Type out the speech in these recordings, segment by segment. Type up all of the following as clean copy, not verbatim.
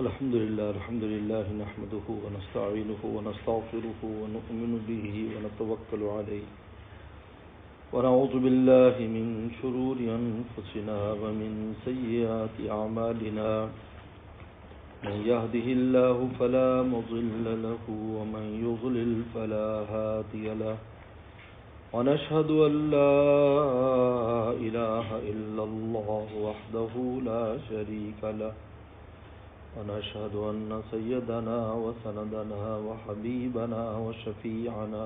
الحمد لله نحمده ونستعينه ونستغفره ونؤمن به ونتوكل عليه ونعوذ بالله من شرور أنفسنا ومن سيئات أعمالنا من يهده الله فلا مضل له ومن يضلل فلا هادي له ونشهد أن لا إله إلا الله وحده لا شريك له ونشهد أن سيدنا وسندنا وحبيبنا وشفيعنا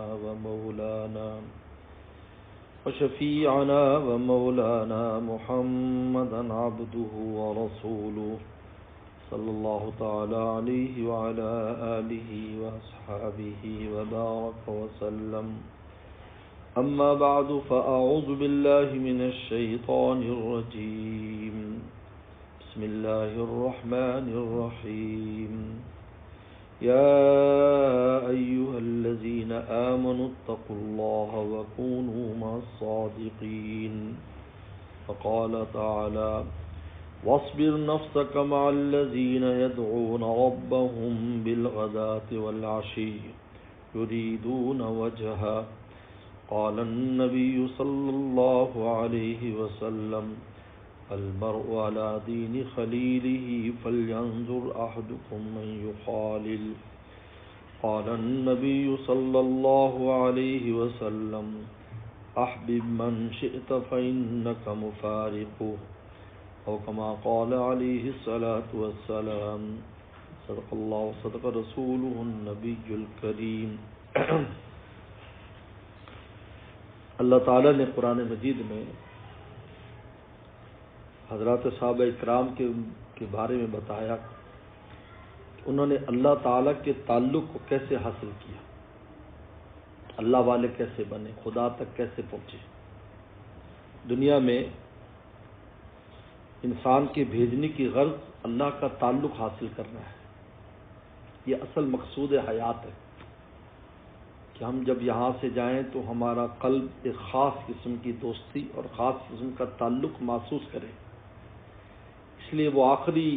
محمدا عبده ورسوله صلى الله تعالى عليه وعلى آله وأصحابه وبارك وسلم أما بعد فأعوذ بالله من الشيطان الرجيم بسم الله الرحمن الرحيم يا أيها الذين آمنوا اتقوا الله وكونوا مع الصادقين فقال تعالى واصبر نفسك مع الذين يدعون ربهم بالغداة والعشي يريدون وجهه قال النبي صلى الله عليه وسلم المرء على دين خليله فلينظر أحدكم من يخالل قال النبي صلى الله عليه وسلم أحبب من شئت فإنك مفارقه أو كما قال عليه الصلاة والسلام صدق الله وصدق رسوله النبي الكريم اللہ تعالیٰ نے قرآن مجید میں حضرات صحابہ اکرام کے بارے میں بتایا کہ انہوں نے اللہ تعالیٰ کے تعلق کو کیسے حاصل کیا، اللہ والے کیسے بنے، خدا تک کیسے پہنچے۔ دنیا میں انسان کے بھیجنے کی غرض اللہ کا تعلق حاصل کرنا ہے، یہ اصل مقصود حیات ہے کہ ہم جب یہاں سے جائیں تو ہمارا قلب ایک خاص قسم کی دوستی اور خاص قسم کا تعلق محسوس کرے۔ اس لیے وہ آخری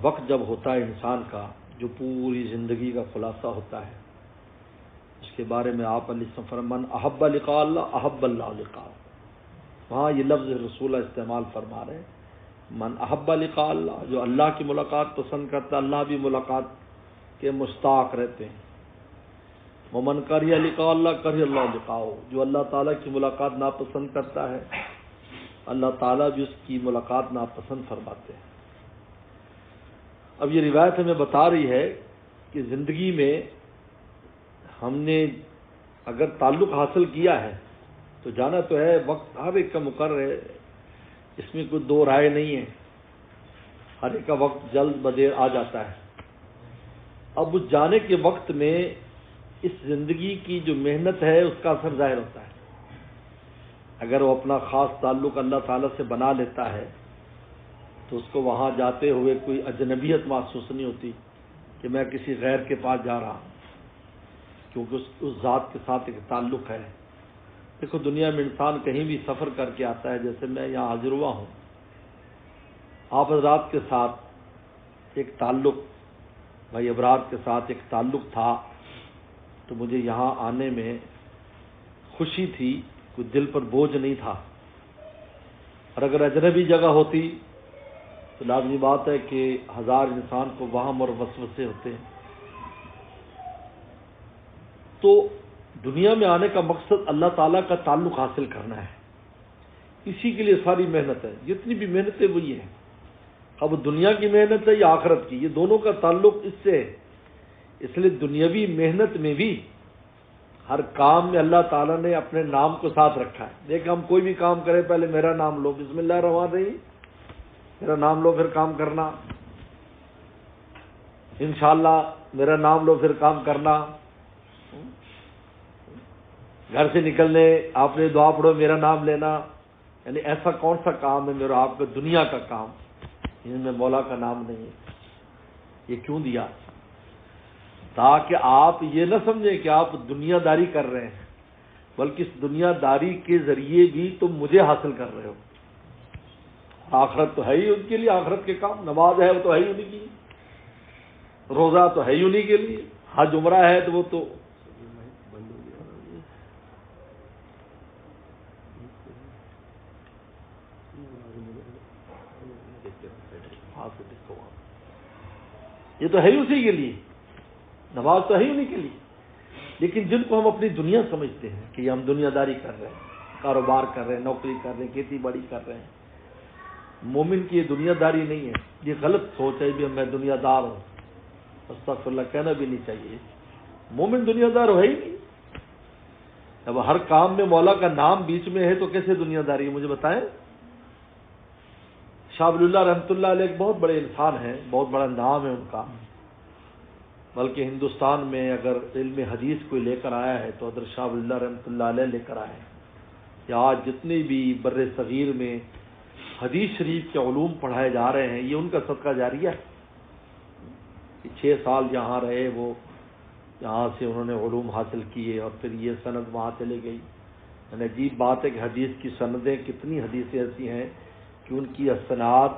وقت جب ہوتا ہے انسان کا، جو پوری زندگی کا خلاصہ ہوتا ہے، اس کے بارے میں آپ علیہ السلام فرمایا من احب لقاء اللہ احب اللہ لقاء، وہاں یہ لفظ رسول اللہ استعمال فرما رہے ہیں، من احب لقاء اللہ، جو اللہ کی ملاقات پسند کرتا ہے اللہ بھی ملاقات کے مشتاق رہتے ہیں۔ ومن کرہ لقاء اللہ کرہ اللہ لقاءہ، جو اللہ تعالیٰ کی ملاقات ناپسند کرتا ہے اللہ تعالیٰ بھی اس کی ملاقات ناپسند فرماتے ہیں۔ اب یہ روایت ہمیں بتا رہی ہے کہ زندگی میں ہم نے اگر تعلق حاصل کیا ہے تو جانا تو ہے، وقت ہر ایک کا مقرر ہے، اس میں کوئی دو رائے نہیں ہے، ہر ایک کا وقت جلد بدیر آ جاتا ہے۔ اب اس جانے کے وقت میں اس زندگی کی جو محنت ہے اس کا اثر ظاہر ہوتا ہے۔ اگر وہ اپنا خاص تعلق اللہ تعالیٰ سے بنا لیتا ہے تو اس کو وہاں جاتے ہوئے کوئی اجنبیت محسوس نہیں ہوتی کہ میں کسی غیر کے پاس جا رہا ہوں، کیونکہ اس ذات کے ساتھ ایک تعلق ہے۔ دیکھو دنیا میں انسان کہیں بھی سفر کر کے آتا ہے، جیسے میں یہاں حاضر ہوا ہوں، آپ حضرات کے ساتھ ایک تعلق، بھائی ابرار کے ساتھ ایک تعلق تھا، تو مجھے یہاں آنے میں خوشی تھی، کوئی دل پر بوجھ نہیں تھا۔ اور اگر اجنبی جگہ ہوتی تو لازمی بات ہے کہ ہزار انسان کو وہم اور وسوسے ہوتے ہیں۔ تو دنیا میں آنے کا مقصد اللہ تعالیٰ کا تعلق حاصل کرنا ہے، اسی کے لیے ساری محنت ہے، جتنی بھی محنت ہے وہی ہے، اب دنیا کی محنت ہے یا آخرت کی، یہ دونوں کا تعلق اس سے ہے۔ اس لیے دنیاوی محنت میں بھی ہر کام میں اللہ تعالیٰ نے اپنے نام کو ساتھ رکھا ہے۔ دیکھ ہم کوئی بھی کام کریں پہلے میرا نام لو، بسم اللہ الرحمن الرحیم، میرا نام لو پھر کام کرنا، انشاءاللہ میرا نام لو پھر کام کرنا، گھر سے نکلنے آپ نے دعا پڑھو میرا نام لینا، یعنی ایسا کون سا کام ہے میرا آپ کا دنیا کا کام جن میں مولا کا نام نہیں ہے؟ یہ کیوں دیا؟ تاکہ آپ یہ نہ سمجھیں کہ آپ دنیا داری کر رہے ہیں، بلکہ اس دنیا داری کے ذریعے بھی تم مجھے حاصل کر رہے ہو۔ آخرت تو ہے ہی ان کے لیے، آخرت کے کام، نماز ہے وہ تو ہے ہی انہیں کی، روزہ تو ہے ہی انہیں کے لیے، حج عمرہ ہے تو وہ تو یہ تو ہے ہی اسی کے لیے، نماز تو ہے ہی انہیں کے لیے۔ لیکن جن کو ہم اپنی دنیا سمجھتے ہیں کہ ہم دنیا داری کر رہے ہیں، کاروبار کر رہے ہیں، نوکری کر رہے ہیں، کھیتی باڑی کر رہے ہیں، مومن کی یہ دنیا داری نہیں ہے، یہ غلط سوچ ہے بھی میں دنیا دار ہوں، استغفر اللہ کہنا بھی نہیں چاہیے۔ مومن دنیا دار ہے ہی نہیں۔ اب ہر کام میں مولا کا نام بیچ میں ہے تو کیسے دنیا داری ہے؟ مجھے بتائیں۔ شاہ ولی اللہ رحمۃ اللہ علیہ ایک بہت بڑے انسان ہیں، بہت بڑا نام ہے ان کا، بلکہ ہندوستان میں اگر علم حدیث کوئی لے کر آیا ہے تو حضرت شاہ ولی اللہ رحمۃ اللہ علیہ لے کر آئے ہیں کہ آج جتنے بھی بر صغیر میں حدیث شریف کے علوم پڑھائے جا رہے ہیں یہ ان کا صدقہ جاریہ ہے۔ 6 سال جہاں رہے وہ، یہاں سے انہوں نے علوم حاصل کیے اور پھر یہ سند وہاں چلے گئی۔ یعنی عجیب بات ہے کہ حدیث کی سندیں، کتنی حدیثیں ایسی ہیں کہ ان کی اسناد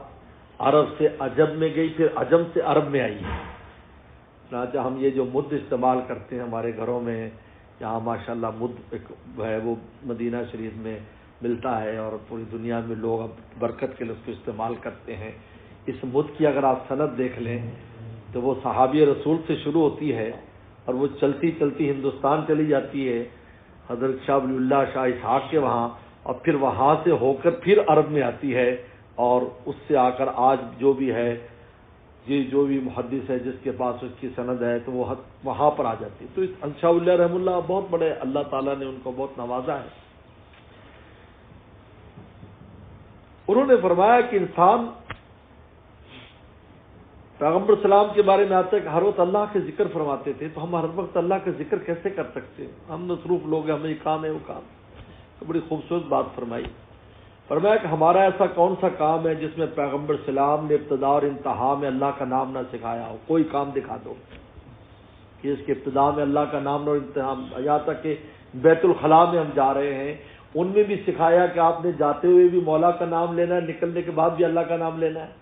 عرب سے عجم میں گئی، پھر عجم سے عرب میں آئی ہے۔ چنانچہ ہم یہ جو مد استعمال کرتے ہیں ہمارے گھروں میں، یہاں ماشاءاللہ مد ایک ہے وہ مدینہ شریف میں ملتا ہے اور پوری دنیا میں لوگ اب برکت کے لیے اس کو استعمال کرتے ہیں۔ اس مد کی اگر آپ سند دیکھ لیں تو وہ صحابی رسول سے شروع ہوتی ہے اور وہ چلتی چلتی ہندوستان چلی جاتی ہے حضرت شاہ ولی اللہ شاہ اسحاق کے وہاں، اور پھر وہاں سے ہو کر پھر عرب میں آتی ہے، اور اس سے آ کر آج جو بھی ہے، یہ جو بھی محدث ہے جس کے پاس اس کی سند ہے تو وہ وہاں پر آ جاتی ہے۔ تو اس شاہ ولی اللہ رحمہ اللہ بہت بڑے، اللہ تعالیٰ نے ان کو بہت نوازا ہے۔ انہوں نے فرمایا کہ انسان، پیغمبر السلام کے بارے میں آتا ہے کہ ہر وقت اللہ کے ذکر فرماتے تھے، تو ہم ہر وقت اللہ کا ذکر کیسے کر سکتے ہیں؟ ہم مصروف لوگ ہیں، ہمیں یہ کام ہے وہ کام۔ تو بڑی خوبصورت بات فرمائی، فرمایا کہ ہمارا ایسا کون سا کام ہے جس میں پیغمبر السلام نے ابتدا اور انتہا میں اللہ کا نام نہ سکھایا ہو؟ کوئی کام دکھا دو کہ اس کے ابتدا میں اللہ کا نام اور انتہا، یہاں تک کہ بیت الخلاء میں ہم جا رہے ہیں ان میں بھی سکھایا کہ آپ نے جاتے ہوئے بھی مولا کا نام لینا ہے، نکلنے کے بعد بھی اللہ کا نام لینا ہے۔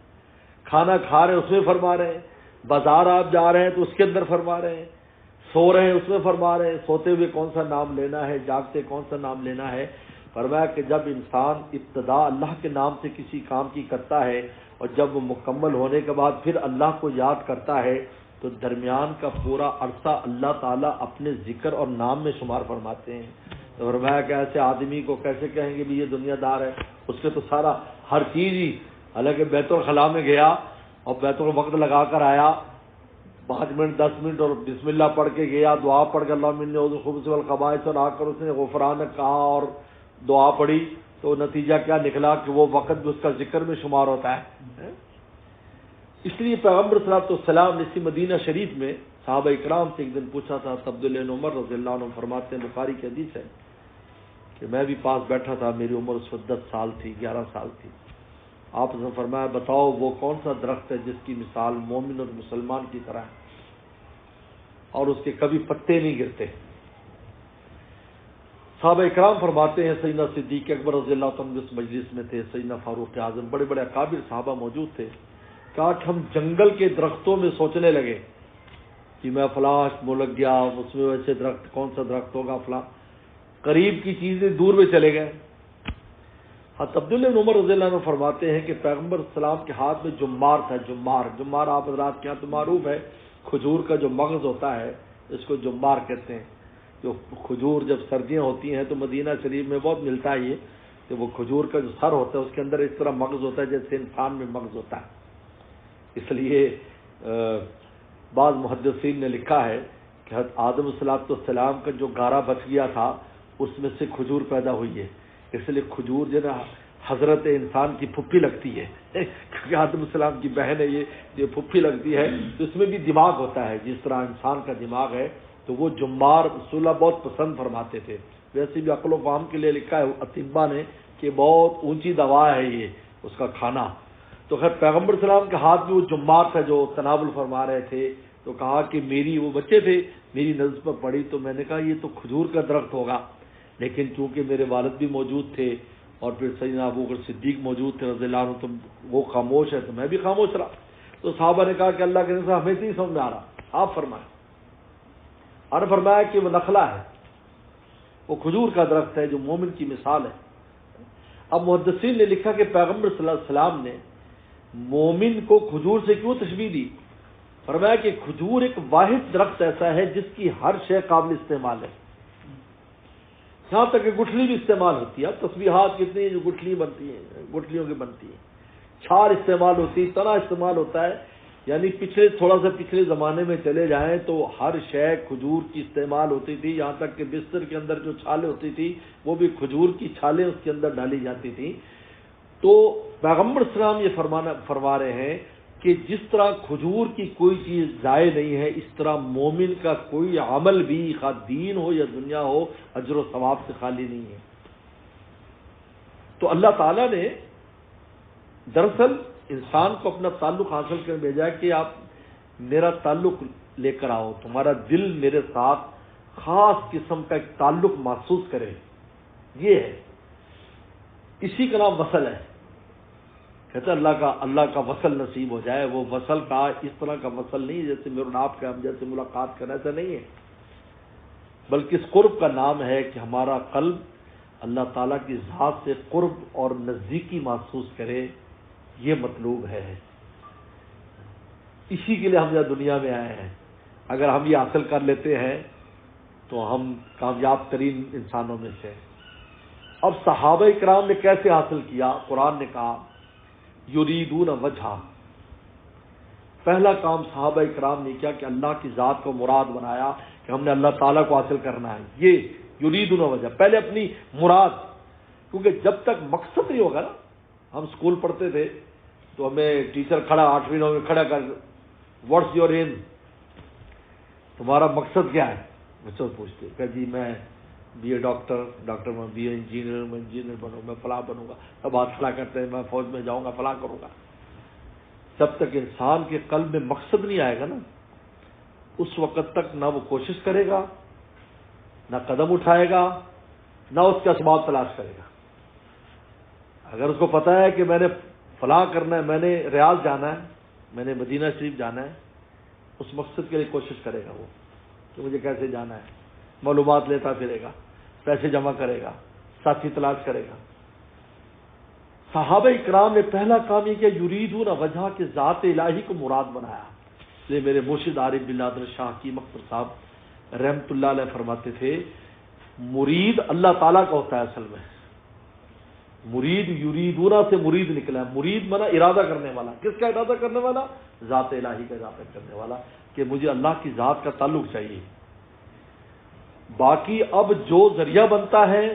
کھانا کھا رہے ہیں اس میں فرما رہے ہیں، بازار آپ جا رہے ہیں تو اس کے اندر فرما رہے ہیں، سو رہے ہیں اس میں فرما رہے ہیں، سوتے ہوئے کون سا نام لینا ہے، جاگتے کون سا نام لینا ہے۔ فرمایا کہ جب انسان ابتدا اللہ کے نام سے کسی کام کی کرتا ہے اور جب وہ مکمل ہونے کے بعد پھر اللہ کو یاد کرتا ہے تو درمیان کا پورا عرصہ اللہ تعالیٰ اپنے ذکر اور نام میں شمار فرماتے ہیں۔ تو فرمایا کہ ایسے آدمی کو کیسے کہیں گے بھی یہ دنیا دار ہے؟ اس کے تو سارا ہر چیز ہی، حالانکہ بیت الخلاء میں گیا اور بیت الوقت لگا کر آیا 5 منٹ 10 منٹ اور بسم اللہ پڑھ کے گیا، دعا پڑھ کے اللہم انی اعوذ بالخبث والخبائث اور آ کر اس نے غفرانک کہا اور دعا پڑھی، تو نتیجہ کیا نکلا کہ وہ وقت بھی اس کا ذکر میں شمار ہوتا ہے۔ اس لیے پیغمبر صلی اللہ علیہ وسلم نے اسی مدینہ شریف میں صحابہ اکرام سے ایک دن پوچھا تھا، عبداللہ بن عمر رضی اللہ عنہ فرماتے ہیں، بخاری کی حدیث ہے کہ میں بھی پاس بیٹھا تھا، میری عمر اس وقت 10 سال تھی، 11 سال تھی۔ آپ نے فرمایا بتاؤ وہ کون سا درخت ہے جس کی مثال مومن اور مسلمان کی طرح ہے اور اس کے کبھی پتے نہیں گرتے؟ صحابہ اکرام فرماتے ہیں سیدنا صدیق اکبر رضی اللہ عنہ اس مجلس میں تھے، سیدنا فاروق اعظم، بڑے بڑے اکابر صحابہ موجود تھے۔ کہا کہ ہم جنگل کے درختوں میں سوچنے لگے کہ میں فلاں ملک گیا، اس میں ویسے درخت کون سا درخت ہوگا فلاں، قریب کی چیزیں دور میں چلے گئے۔ حضرت عبداللہ بن عمر رضی اللہ عنہ فرماتے ہیں کہ پیغمبر السلام کے ہاتھ میں جمار تھا، جمار آپ حضرات کے یہاں تو معروف ہے، کھجور کا جو مغز ہوتا ہے اس کو جمار کہتے ہیں۔ جو کھجور جب سردیاں ہوتی ہیں تو مدینہ شریف میں بہت ملتا ہے یہ، کہ وہ کھجور کا جو سر ہوتا ہے اس کے اندر اس طرح مغز ہوتا ہے جیسے انسان میں مغز ہوتا ہے۔ اس لیے بعض محدثین نے لکھا ہے کہ حضرت آدم علیہ السلام کا جو گارا بچ گیا تھا اس میں سے کھجور پیدا ہوئی ہے، اس لیے کھجور جو نا حضرت انسان کی پھپھی لگتی ہے، کیونکہ آدم السلام کی بہن ہے یہ پھپھی لگتی ہے، تو اس میں بھی دماغ ہوتا ہے جس طرح انسان کا دماغ ہے۔ تو وہ جمار رسول اللہ بہت پسند فرماتے تھے۔ ویسے بھی عقل و فہم کے لیے لکھا ہے اطباء نے کہ بہت اونچی دوا ہے یہ اس کا کھانا۔ تو خیر پیغمبر السلام کے ہاتھ میں وہ جمار تھا جو تناول فرما رہے تھے، تو کہا کہ میری، وہ بچے تھے، میری نظر پر پڑی تو میں نے کہا یہ تو کھجور کا درخت ہوگا، لیکن چونکہ میرے والد بھی موجود تھے اور پھر سیدنا ابو بکر صدیق موجود تھے رضی اللہ عنہ، تو وہ خاموش ہے تو میں بھی خاموش رہا. تو صحابہ نے کہا کہ اللہ کے نبی ہمیں نہیں سمجھ میں آ رہا، آپ فرمائیں. اور فرمایا کہ وہ نخلا ہے، وہ کھجور کا درخت ہے جو مومن کی مثال ہے. اب محدثین نے لکھا کہ پیغمبر صلی اللہ علیہ وسلم نے مومن کو کھجور سے کیوں تشبیہ دی؟ فرمایا کہ کھجور ایک واحد درخت ایسا ہے جس کی ہر شے قابل استعمال ہے، یہاں تک کہ گٹھلی بھی استعمال ہوتی ہے. اب تسبیحات کتنی ہیں جو گٹھلی بنتی ہیں، گٹھلیوں کی بنتی ہیں، چھار استعمال ہوتی ہے، تنا استعمال ہوتا ہے. یعنی تھوڑا سا پچھلے زمانے میں چلے جائیں تو ہر شے کھجور کی استعمال ہوتی تھی، یہاں تک کہ بستر کے اندر جو چھالیں ہوتی تھی وہ بھی کھجور کی چھالیں اس کے اندر ڈالی جاتی تھی. تو پیغمبر صلی اللہ علیہ وسلم یہ فرما رہے ہیں کہ جس طرح کھجور کی کوئی چیز ضائع نہیں ہے، اس طرح مومن کا کوئی عمل بھی خواہ دین ہو یا دنیا ہو اجر و ثواب سے خالی نہیں ہے. تو اللہ تعالیٰ نے دراصل انسان کو اپنا تعلق حاصل کر بھیجا ہے کہ آپ میرا تعلق لے کر آؤ، تمہارا دل میرے ساتھ خاص قسم کا ایک تعلق محسوس کرے. یہ ہے، اسی کا نام وصل ہے. کہتے ہیں اللہ کا وصل نصیب ہو جائے. وہ وصل کا اس طرح کا وصل نہیں جیسے میرے آپ کا ہم جیسے ملاقات کرنا، ایسا نہیں ہے، بلکہ اس قرب کا نام ہے کہ ہمارا قلب اللہ تعالیٰ کی ذات سے قرب اور نزدیکی محسوس کرے. یہ مطلوب ہے، اسی کے لیے ہم یہاں دنیا میں آئے ہیں. اگر ہم یہ حاصل کر لیتے ہیں تو ہم کامیاب ترین انسانوں میں سے. اب صحابہ کرام نے کیسے حاصل کیا؟ قرآن نے کہا یریدون وجہا. پہلا کام صحابہ کرام نے کیا کہ اللہ کی ذات کو مراد بنایا کہ ہم نے اللہ تعالیٰ کو حاصل کرنا ہے. یہ یریدون وجہا، پہلے اپنی مراد، کیونکہ جب تک مقصد نہیں ہوگا نا. ہم اسکول پڑھتے تھے تو ہمیں ٹیچر کھڑا 8ویں 9ویں کھڑا کر واٹس یور ایم، تمہارا مقصد کیا ہے؟ بچوں پوچھتے کہ جی میں بی اے ڈاکٹر میں، بی اے انجینئر میں انجینئر بنوں، میں فلاں بنوں گا. اب بات فلاں کرتے ہیں میں فوج میں جاؤں گا، فلاں کروں گا. جب تک انسان کے قلب میں مقصد نہیں آئے گا نا، اس وقت تک نہ وہ کوشش کرے گا، نہ قدم اٹھائے گا، نہ اس کے اسباب تلاش کرے گا. اگر اس کو پتا ہے کہ میں نے فلاں کرنا ہے، میں نے ریاض جانا ہے، میں نے مدینہ شریف جانا ہے، اس مقصد کے لیے کوشش کرے گا وہ کہ مجھے کیسے جانا ہے، معلومات لیتا پھرے گا، پیسے جمع کرے گا، ساتھی تلاش کرے گا. صحابہ اکرام نے پہلا کام یہ کیا، یریدون وجہ کے ذات الہی کو مراد بنایا. اس لیے میرے مرشد عارف بلادر شاہ کی مختر صاحب رحمت اللہ علیہ فرماتے تھے مرید اللہ تعالیٰ کا ہوتا ہے. اصل میں مرید یریدون سے مرید نکلا ہے. مرید مانا ارادہ کرنے والا. کس کا ارادہ کرنے والا؟ ذات الہی کا ارادہ کرنے والا، کہ مجھے اللہ کی ذات کا تعلق چاہیے. باقی اب جو ذریعہ بنتا ہے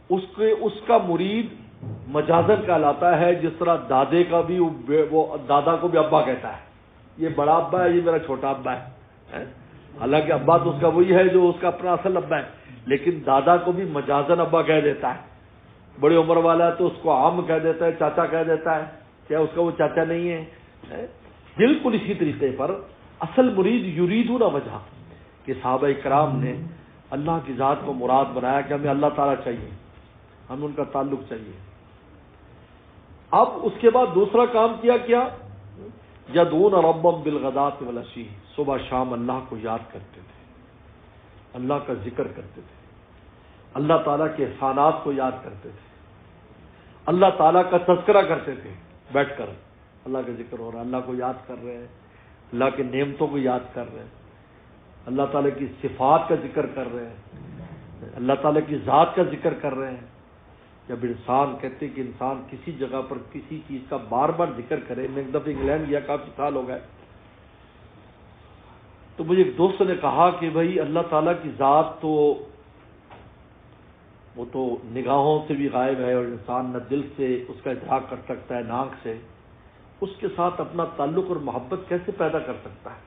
اس کا مرید مجازن کہلاتا ہے. جس طرح دادے کا بھی وہ دادا کو بھی ابا کہتا ہے، یہ بڑا ابا ہے، یہ میرا چھوٹا ابا ہے. حالانکہ ابا تو اس کا وہی ہے جو اس کا اپنا اصل ابا ہے، لیکن دادا کو بھی مجازن ابا کہہ دیتا ہے. بڑی عمر والا ہے تو اس کو عام کہہ دیتا ہے، چاچا کہہ دیتا ہے، کیا اس کا وہ چاچا نہیں ہے؟ بالکل اسی طریقے پر اصل مرید یریدون وجہ کہ صحابہ کرام نے اللہ کی ذات کو مراد بنایا کہ ہمیں اللہ تعالیٰ چاہیے، ہمیں ان کا تعلق چاہیے. اب اس کے بعد دوسرا کام کیا یدعون ربهم بالغداۃ والعشی. صبح شام اللہ کو یاد کرتے تھے، اللہ کا ذکر کرتے تھے، اللہ تعالیٰ کے احسانات کو یاد کرتے تھے، اللہ تعالیٰ کا تذکرہ کرتے تھے. بیٹھ کر اللہ کا ذکر ہو رہا ہے، اللہ کو یاد کر رہے ہیں، اللہ کے نعمتوں کو یاد کر رہے ہیں، اللہ تعالیٰ کی صفات کا ذکر کر رہے ہیں، اللہ تعالیٰ کی ذات کا ذکر کر رہے ہیں. جب انسان کہتے کہ انسان کسی جگہ پر کسی چیز کا بار بار ذکر کرے. میں ایک دفعہ انگلینڈ گیا، کافی سال ہو گئے، تو مجھے ایک دوست نے کہا کہ بھائی اللہ تعالیٰ کی ذات تو وہ تو نگاہوں سے بھی غائب ہے، اور انسان نہ دل سے اس کا ادراک کر سکتا ہے نہ آنکھ سے. اس کے ساتھ اپنا تعلق اور محبت کیسے پیدا کر سکتا ہے؟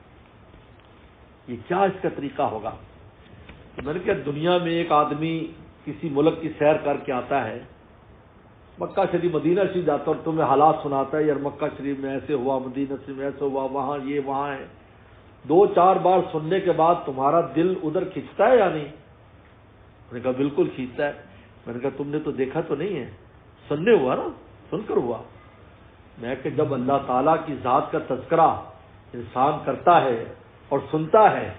یہ کیا اس کا طریقہ ہوگا؟ میں نے کہا دنیا میں ایک آدمی کسی ملک کی سیر کر کے آتا ہے، مکہ شریف مدینہ شریف جاتا اور تمہیں حالات سناتا ہے، یار مکہ شریف میں ایسے ہوا، مدینہ شریف میں ایسے ہوا، وہاں یہ وہاں ہے. 2-4 بار سننے کے بعد تمہارا دل ادھر کھینچتا ہے یا نہیں؟ میں نے کہا بالکل کھینچتا ہے. میں نے کہا تم نے تو دیکھا تو نہیں ہے. سننے ہوا نا، سن کر ہوا. میں کہ جب اللہ تعالیٰ کی ذات کا تذکرہ انسان کرتا ہے اور سنتا ہے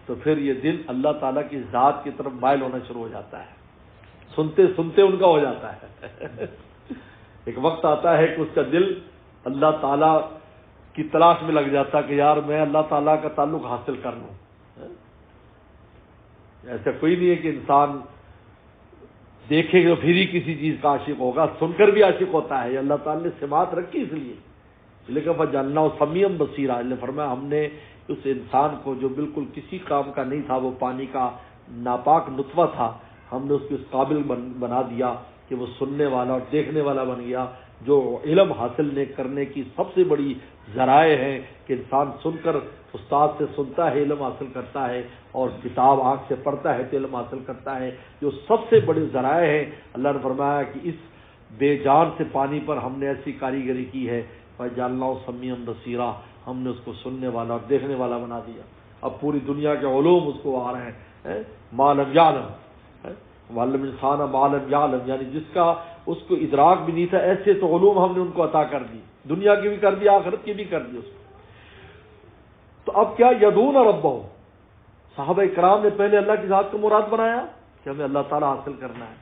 تو پھر یہ دل اللہ تعالیٰ کی ذات کی طرف مائل ہونا شروع ہو جاتا ہے، سنتے سنتے ان کا ہو جاتا ہے. ایک وقت آتا ہے کہ اس کا دل اللہ تعالیٰ کی تلاش میں لگ جاتا کہ یار میں اللہ تعالیٰ کا تعلق حاصل کر لوں. ایسا کوئی نہیں ہے کہ انسان دیکھے گا پھر ہی کسی چیز کا عاشق ہوگا، سن کر بھی عاشق ہوتا ہے. اللہ تعالیٰ نے سماعت رکھی اس لیے، لیکن فجعلناہ سمیعا بصیرا، اللہ فرمایا ہم نے اس انسان کو جو بالکل کسی کام کا نہیں تھا، وہ پانی کا ناپاک نطفہ تھا، ہم نے اس کو اس قابل بنا دیا کہ وہ سننے والا اور دیکھنے والا بن گیا. جو علم حاصل کرنے کی سب سے بڑی ذرائع ہیں کہ انسان سن کر استاد سے سنتا ہے علم حاصل کرتا ہے، اور کتاب آنکھ سے پڑھتا ہے تو علم حاصل کرتا ہے. جو سب سے بڑے ذرائع ہیں، اللہ نے فرمایا کہ اس بے جان سے پانی پر ہم نے ایسی کاریگری کی ہے، فجعلناہ سمیعا بصیرا، ہم نے اس کو سننے والا اور دیکھنے والا بنا دیا. اب پوری دنیا کے علوم اس کو آ رہے ہیں، ما لم یعلم، وعلم الانسان ما لم یعلم، یعنی جس کا اس کو ادراک بھی نہیں تھا، ایسے تو علوم ہم نے ان کو عطا کر دی، دنیا کی بھی کر دی، آخرت کی بھی کر دی اس کو. تو اب کیا یدعون ربہم، صحابہ کرام نے پہلے اللہ کی ذات کو مراد بنایا کہ ہمیں اللہ تعالیٰ حاصل کرنا ہے.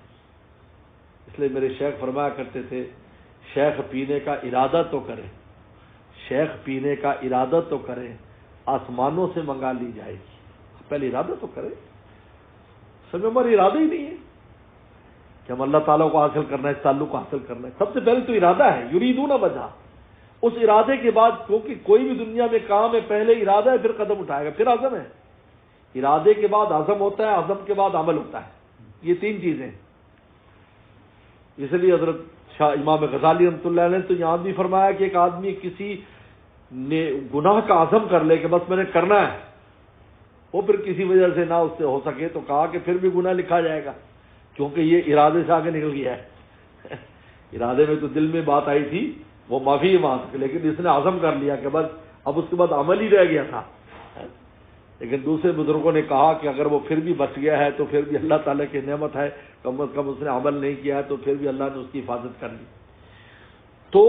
اس لیے میرے شیخ فرمایا کرتے تھے شیخ پینے کا ارادہ تو کرے، شیخ پینے کا ارادہ تو کرے، آسمانوں سے منگا لی جائے گی. پہلے ارادہ تو کرے، سب میں ہمارا ارادہ ہی نہیں ہے کہ ہم اللہ تعالیٰ کو حاصل کرنا ہے، اس تعلق کو حاصل کرنا ہے. سب سے پہلے تو ارادہ ہے، یریدون وجہ. اس ارادے کے بعد کیونکہ کوئی بھی دنیا میں کام ہے، پہلے ارادہ ہے پھر قدم اٹھائے گا، پھر عزم ہے. ارادے کے بعد عزم ہوتا ہے، عزم کے بعد عمل ہوتا ہے. یہ تین چیزیں. اس لیے حضرت شاہ امام غزالی رحمۃ اللہ علیہ نے تو یہاں بھی فرمایا کہ ایک آدمی کسی نے گناہ کا عزم کر لے کہ بس میں نے کرنا ہے، وہ پھر کسی وجہ سے نہ اس سے ہو سکے تو کہا کہ پھر بھی گناہ لکھا جائے گا، کیونکہ یہ ارادے سے آگے نکل گیا ہے. ارادے میں تو دل میں بات آئی تھی، وہ معافی مانگ، لیکن اس نے عزم کر لیا کہ بس اب اس کے بعد عمل ہی رہ گیا تھا. لیکن دوسرے بزرگوں نے کہا کہ اگر وہ پھر بھی بچ گیا ہے تو پھر بھی اللہ تعالیٰ کی نعمت ہے، کم از کم اس نے عمل نہیں کیا ہے تو پھر بھی اللہ نے اس کی حفاظت کر لی. تو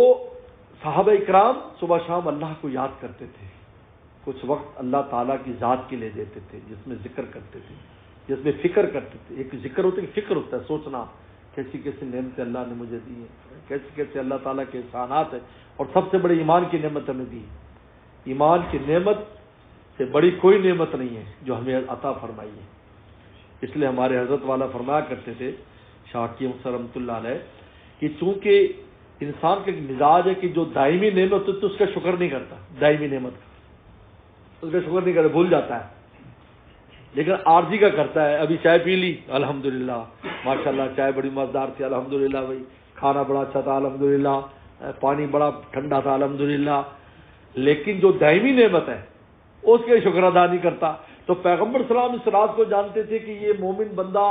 صحابہ اکرام صبح شام اللہ کو یاد کرتے تھے، کچھ وقت اللہ تعالیٰ کی ذات کے لیے دیتے تھے، جس میں ذکر کرتے تھے، جس میں فکر کرتے تھے. ایک ذکر ہوتا ہے، فکر ہوتا ہے، سوچنا کیسی کیسی نعمتیں اللہ نے مجھے دی ہیں، کیسے کیسے اللہ تعالیٰ کے احسانات ہیں. اور سب سے بڑی ایمان کی نعمت ہمیں دی. ایمان کی نعمت سے بڑی کوئی نعمت نہیں ہے جو ہمیں عطا فرمائی ہے. اس لیے ہمارے حضرت والا فرمایا کرتے تھے شاہ حکیم رحمۃ اللہ علیہ کہ چونکہ انسان کا ایک مزاج ہے کہ جو دائمی نعمت ہوتی ہے اس کا شکر نہیں کرتا، دائمی نعمت کا اس کا شکر نہیں کرتا، بھول جاتا ہے. لیکن عارضی کا کرتا ہے. ابھی چائے پی لی الحمدللہ، ماشاءاللہ چائے بڑی مزیدار تھی الحمدللہ، بھائی کھانا بڑا اچھا تھا الحمدللہ، پانی بڑا ٹھنڈا تھا الحمدللہ. لیکن جو دائمی نعمت ہے اس کے شکر ادا نہیں کرتا. تو پیغمبر اسلام اس راز کو جانتے تھے کہ یہ مومن بندہ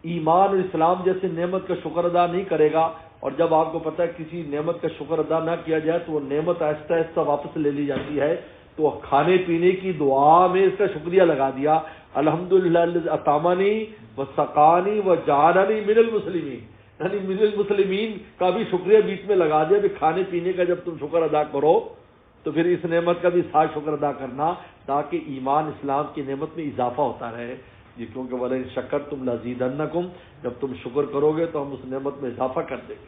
ایمان اور اسلام جیسے نعمت کا شکر ادا نہیں کرے گا، اور جب آپ کو پتہ ہے کسی نعمت کا شکر ادا نہ کیا جائے تو وہ نعمت آہستہ آہستہ واپس لے لی جاتی ہے. تو کھانے پینے کی دعا میں اس کا شکریہ لگا دیا، الحمدللہ الذی اطعمنی وسقانی وجعلنی من المسلمین، یعنی من المسلمین کا بھی شکریہ بیچ میں لگا دیا. بھی کھانے پینے کا جب تم شکر ادا کرو تو پھر اس نعمت کا بھی ساتھ شکر ادا کرنا، تاکہ ایمان اسلام کی نعمت میں اضافہ ہوتا رہے. جی کیونکہ وَلَئِن شَكَرْتُمْ لَأَزِيدَنَّكُمْ، جب تم شکر کرو گے تو ہم اس نعمت میں اضافہ کر دیں گے.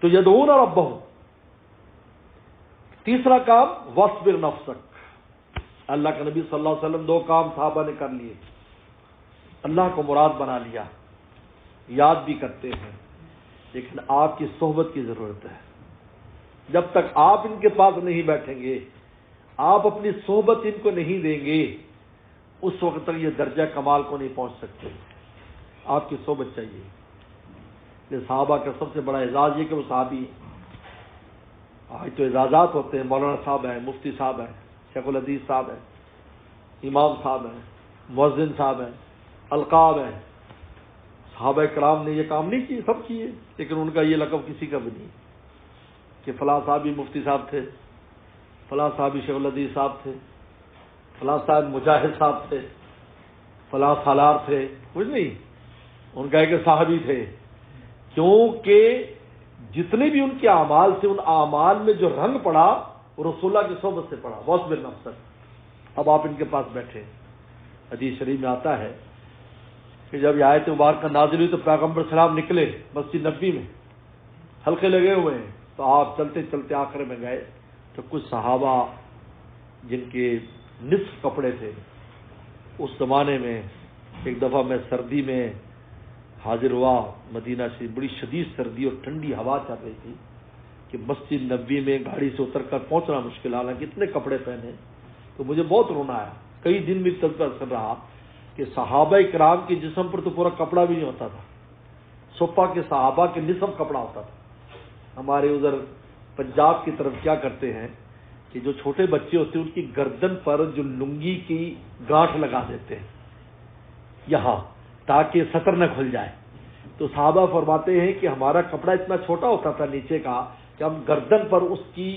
تو یدعون ربہم. تیسرا کام وَاصْبِرْ نَفْسَكَ. اللہ کے نبی صلی اللہ علیہ وسلم دو کام صحابہ نے کر لیے، اللہ کو مراد بنا لیا، یاد بھی کرتے ہیں، لیکن آپ کی صحبت کی ضرورت ہے. جب تک آپ ان کے پاس نہیں بیٹھیں گے، آپ اپنی صحبت ان کو نہیں دیں گے، اس وقت تک یہ درجہ کمال کو نہیں پہنچ سکتے. آپ کی صحبت چاہیے. یہ صحابہ کا سب سے بڑا اعزاز یہ کہ وہ صحابی ہیں. آج تو اعزازات ہوتے ہیں، مولانا صاحب ہیں، مفتی صاحب ہیں، شیخ الحدیث صاحب ہیں، امام صاحب ہیں، مؤذن صاحب ہیں، القاب ہیں. صحابہ کرام نے یہ کام نہیں کیے، سب کیے، لیکن ان کا یہ لقب کسی کا بھی نہیں کہ فلاں صاحب مفتی صاحب تھے، فلاں صاحب شیخ الحدیث صاحب تھے، فلاں صاحب مجاہد صاحب تھے، فلاں سالار تھے. کچھ نہیں، ان کا ایک صحابی تھے. کیونکہ جتنے بھی ان کے اعمال سے، ان اعمال میں جو رنگ پڑا وہ رسول اللہ کی صحبت سے پڑا. واصبر نفسک. اب آپ ان کے پاس بیٹھے. حدیث شریف میں آتا ہے کہ جب یہ آیت مبارکہ نازل ہوئی تو پیغمبر سلام نکلے مسجد نبوی میں، حلقے لگے ہوئے ہیں، تو آپ چلتے چلتے آخر میں گئے تو کچھ صحابہ جن کے نصف کپڑے تھے، اس زمانے میں ایک دفعہ میں سردی میں حاضر ہوا مدینہ سے، بڑی شدید سردی اور ٹھنڈی ہوا چل رہی تھی کہ مسجد نبوی میں گاڑی سے اتر کر پہنچنا مشکل، حالانکہ اتنے کپڑے پہنے. تو مجھے بہت رونا آیا. کئی دن بھی تب اثر رہا کہ صحابہ کرام کے جسم پر تو پورا کپڑا بھی نہیں ہوتا تھا، صفہ کے صحابہ کے نصف کپڑا ہوتا تھا. ہمارے ادھر پنجاب کی طرف کیا کرتے ہیں کہ جو چھوٹے بچے ہوتے ہیں ان کی گردن پر جو لنگی کی گانٹھ لگا دیتے ہیں یہاں تاکہ سطر نہ کھل جائے. تو صحابہ فرماتے ہیں کہ ہمارا کپڑا اتنا چھوٹا ہوتا تھا نیچے کا کہ ہم گردن پر اس کی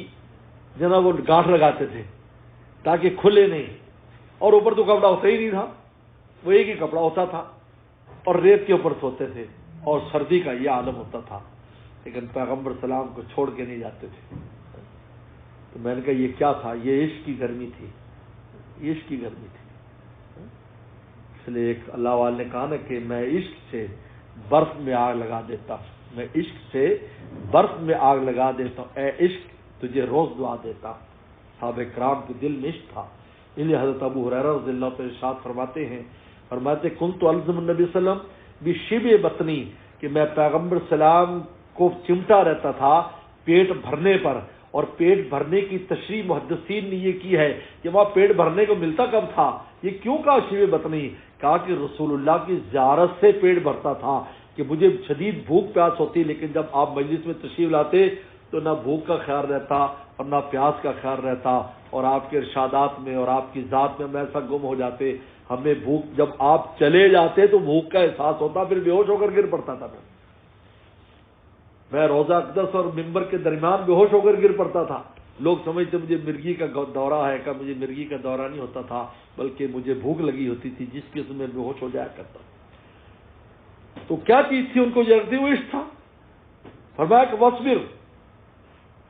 جناب وہ گانٹھ لگاتے تھے تاکہ کھلے نہیں، اور اوپر تو کپڑا ہوتا ہی نہیں تھا، وہ ایک ہی کپڑا ہوتا تھا، اور ریت کے اوپر سوتے تھے، اور سردی کا یہ عالم ہوتا تھا. لیکن پیغمبر سلام کو چھوڑ کے نہیں جاتے تھے. تو میں نے کہا یہ کیا تھا؟ یہ عشق کی گرمی تھی، یہ عشق کی گرمی تھی. اس لیے ایک اللہ والے نے کہا نا کہ میں عشق سے برف میں آگ لگا دیتا ہوں، میں عشق سے برف میں آگ لگا دیتا ہوں، اے عشق تجھے روز دعا دیتا. صحابہ کرام کے دل میں عشق تھا. اس لیے حضرت ابو ہریرہ رضی اللہ عنہ ارشاد فرماتے کنت الزم النبی صلی اللہ علیہ وسلم بشبع بطنی، کہ میں پیغمبر سلام کو چمٹا رہتا تھا پیٹ بھرنے پر. اور پیٹ بھرنے کی تشریح محدثین نے یہ کی ہے کہ وہاں پیٹ بھرنے کو ملتا کب تھا. یہ کیوں کہا شبع بطنی؟ کہا کہ رسول اللہ کی زیارت سے پیٹ بھرتا تھا کہ مجھے شدید بھوک پیاس ہوتی، لیکن جب آپ مجلس میں تشریف لاتے تو نہ بھوک کا خیال رہتا اور نہ پیاس کا خیال رہتا، اور آپ کے ارشادات میں اور آپ کی ذات میں ہم ایسا گم ہو جاتے. ہمیں بھوک، جب آپ چلے جاتے تو بھوک کا احساس ہوتا، پھر بے ہوش ہو کر گر پڑتا تھا. میں روضہ اقدس اور ممبر کے درمیان بے ہوش ہو کر گر پڑتا تھا. لوگ سمجھتے مجھے مرگی کا دورہ ہے. کہ مجھے مرگی کا دورہ نہیں ہوتا تھا، بلکہ مجھے بھوک لگی ہوتی تھی جس کی میں بے ہوش ہو جایا کرتا. تو کیا چیز تھی ان کو جلدی؟ وہ عشق تھا. فرمایا کہ واصبر.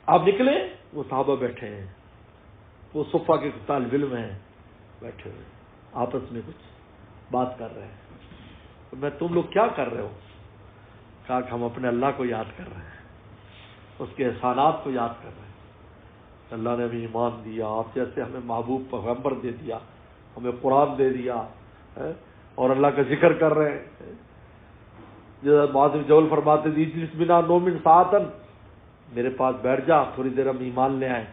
آپ نکلے، وہ صحابہ بیٹھے ہیں، وہ صفہ کے طالب علم ہیں بیٹھے ہوئے، آپس میں کچھ بات کر رہے ہیں. میں تم لوگ کیا کر رہے ہو؟ کہا کہ ہم اپنے اللہ کو یاد کر رہے ہیں، اس کے احسانات کو یاد کر رہے ہیں. اللہ نے ہمیں ایمان دیا، آپ جیسے ہمیں محبوب پیغمبر دے دیا، ہمیں قرآن دے دیا، اور اللہ کا ذکر کر رہے ہیں. جیسے معاذ بن جبل فرماتے تھے اجلس بنا 9 منٹ ساعتن، میرے پاس بیٹھ جا تھوڑی دیر ہم ایمان لے آئے.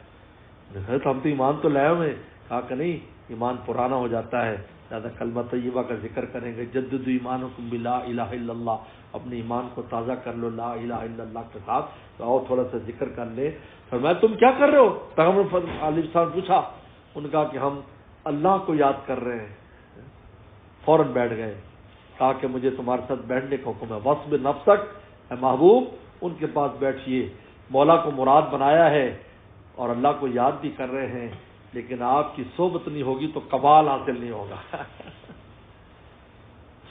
تو ہم تو ایمان تو لائے ہوئے. کہا کہ نہیں، ایمان پرانا ہو جاتا ہے، زیادہ کلمہ طیبہ کا ذکر کریں گے. جددوا ایمانکم بلا الہ الا اللہ، اپنے ایمان کو تازہ کر لو لا الہ الا اللہ کے ساتھ. تو اور تھوڑا سا ذکر کر لے. فرمایا تم کیا کر رہے ہو؟ پیغمبر علیہ السلام پوچھا. ان نے کہا کہ ہم اللہ کو یاد کر رہے ہیں. فوراً بیٹھ گئے. کہا کہ مجھے تمہارے ساتھ بیٹھنے کا حکم ہے. واصبر نفسک، اے محبوب ان کے پاس بیٹھیے. مولا کو مراد بنایا ہے اور اللہ کو یاد بھی کر رہے ہیں، لیکن آپ کی صحبت نہیں ہوگی تو کمال حاصل نہیں ہوگا.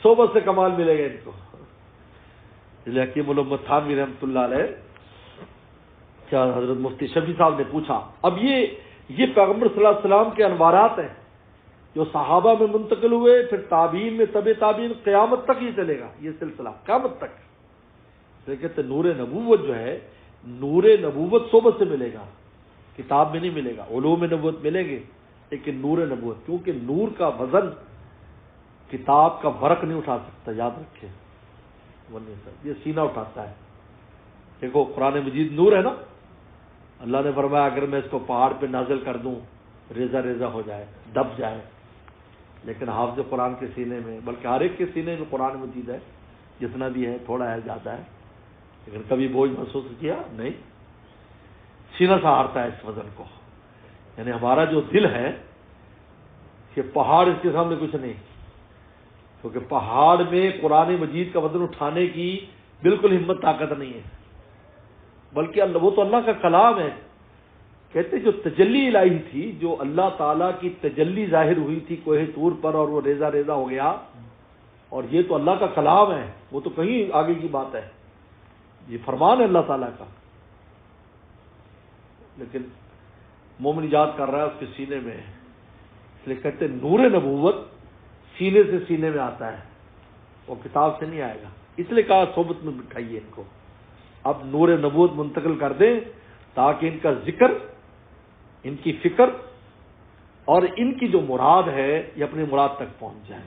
صحبت سے کمال ملے گا ان کو. اس لیے حکیم الامت تھانوی رحمۃ اللہ علیہ، کیا حضرت مفتی شفیع صاحب نے پوچھا، اب یہ پیغمبر صلی اللہ علیہ وسلم کے انوارات ہیں جو صحابہ میں منتقل ہوئے، پھر تابعین میں، طب تابعین، قیامت تک ہی چلے گا یہ سلسلہ، قیامت تک. کہتے نور نبوت جو ہے، نور نبوت صحبت سے ملے گا، کتاب میں نہیں ملے گا. علوم نبوت ملیں گے لیکن نور نبوت، کیونکہ نور کا وزن کتاب کا ورق نہیں اٹھا سکتا، یاد رکھیں. یہ سینہ اٹھاتا ہے. دیکھو قرآن مجید نور ہے نا. اللہ نے فرمایا اگر میں اس کو پہاڑ پہ نازل کر دوں ریزہ ریزہ ہو جائے، دب جائے. لیکن حافظ قرآن کے سینے میں، بلکہ ہر ایک کے سینے میں قرآن مجید ہے، جتنا بھی ہے، تھوڑا ہے زیادہ ہے، لیکن کبھی بوجھ محسوس کیا نہیں. سینہ سہارتا ہے اس وزن کو. یعنی ہمارا جو دل ہے کہ پہاڑ اس کے سامنے کچھ نہیں، کیونکہ پہاڑ میں قرآن مجید کا وزن اٹھانے کی بالکل ہمت طاقت نہیں ہے، بلکہ وہ تو اللہ کا کلام ہے. کہتے جو تجلی الہی تھی، جو اللہ تعالیٰ کی تجلی ظاہر ہوئی تھی کوہ طور پر، اور وہ ریزہ ریزہ ہو گیا، اور یہ تو اللہ کا کلام ہے، وہ تو کہیں آگے کی بات ہے. یہ فرمان ہے اللہ تعالیٰ کا، لیکن مومن یاد کر رہا ہے اس کے سینے میں ہے، اس لیے کہتے ہیں نور نبوت سینے سے سینے میں آتا ہے، وہ کتاب سے نہیں آئے گا، اس لیے کہا صحبت میں بٹھائیے ان کو، اب نور نبوت منتقل کر دیں تاکہ ان کا ذکر، ان کی فکر اور ان کی جو مراد ہے یہ اپنی مراد تک پہنچ جائے۔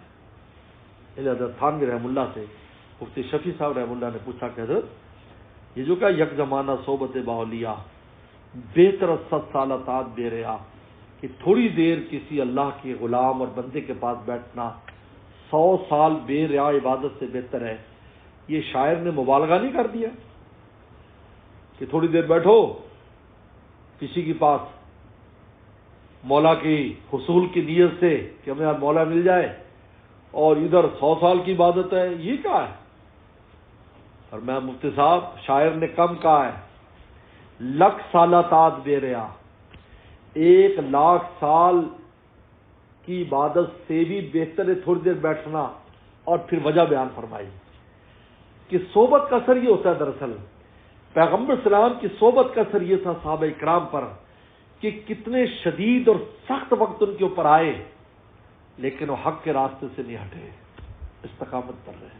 حضرت تھانوی رحم اللہ سے مفتی شفیع صاحب رحم اللہ نے پوچھا کہ حضرت یہ جو کہ یک زمانہ صحبت باولیہ بہتر 7 سالہ تعت بے ریا، کہ تھوڑی دیر کسی اللہ کے غلام اور بندے کے پاس بیٹھنا 100 سال بے ریا عبادت سے بہتر ہے، یہ شاعر نے مبالغہ نہیں کر دیا کہ تھوڑی دیر بیٹھو کسی کے پاس مولا کی حصول کی نیت سے کہ ہمیں آج مولا مل جائے، اور ادھر 100 سال کی عبادت ہے، یہ کیا ہے؟ اور میں مفتی صاحب شاعر نے کم کہا ہے، 1,00,000 سالہ تعت بے ریا، 1,00,000 سال کی عبادت سے بھی بہتر ہے تھوڑی دیر بیٹھنا۔ اور پھر وجہ بیان فرمائی کہ صحبت کا اثر یہ ہوتا ہے، دراصل پیغمبر اسلام کی صحبت کا اثر یہ تھا صحابہ اکرام پر کہ کتنے شدید اور سخت وقت ان کے اوپر آئے لیکن وہ حق کے راستے سے نہیں ہٹے، استقامت پر رہے،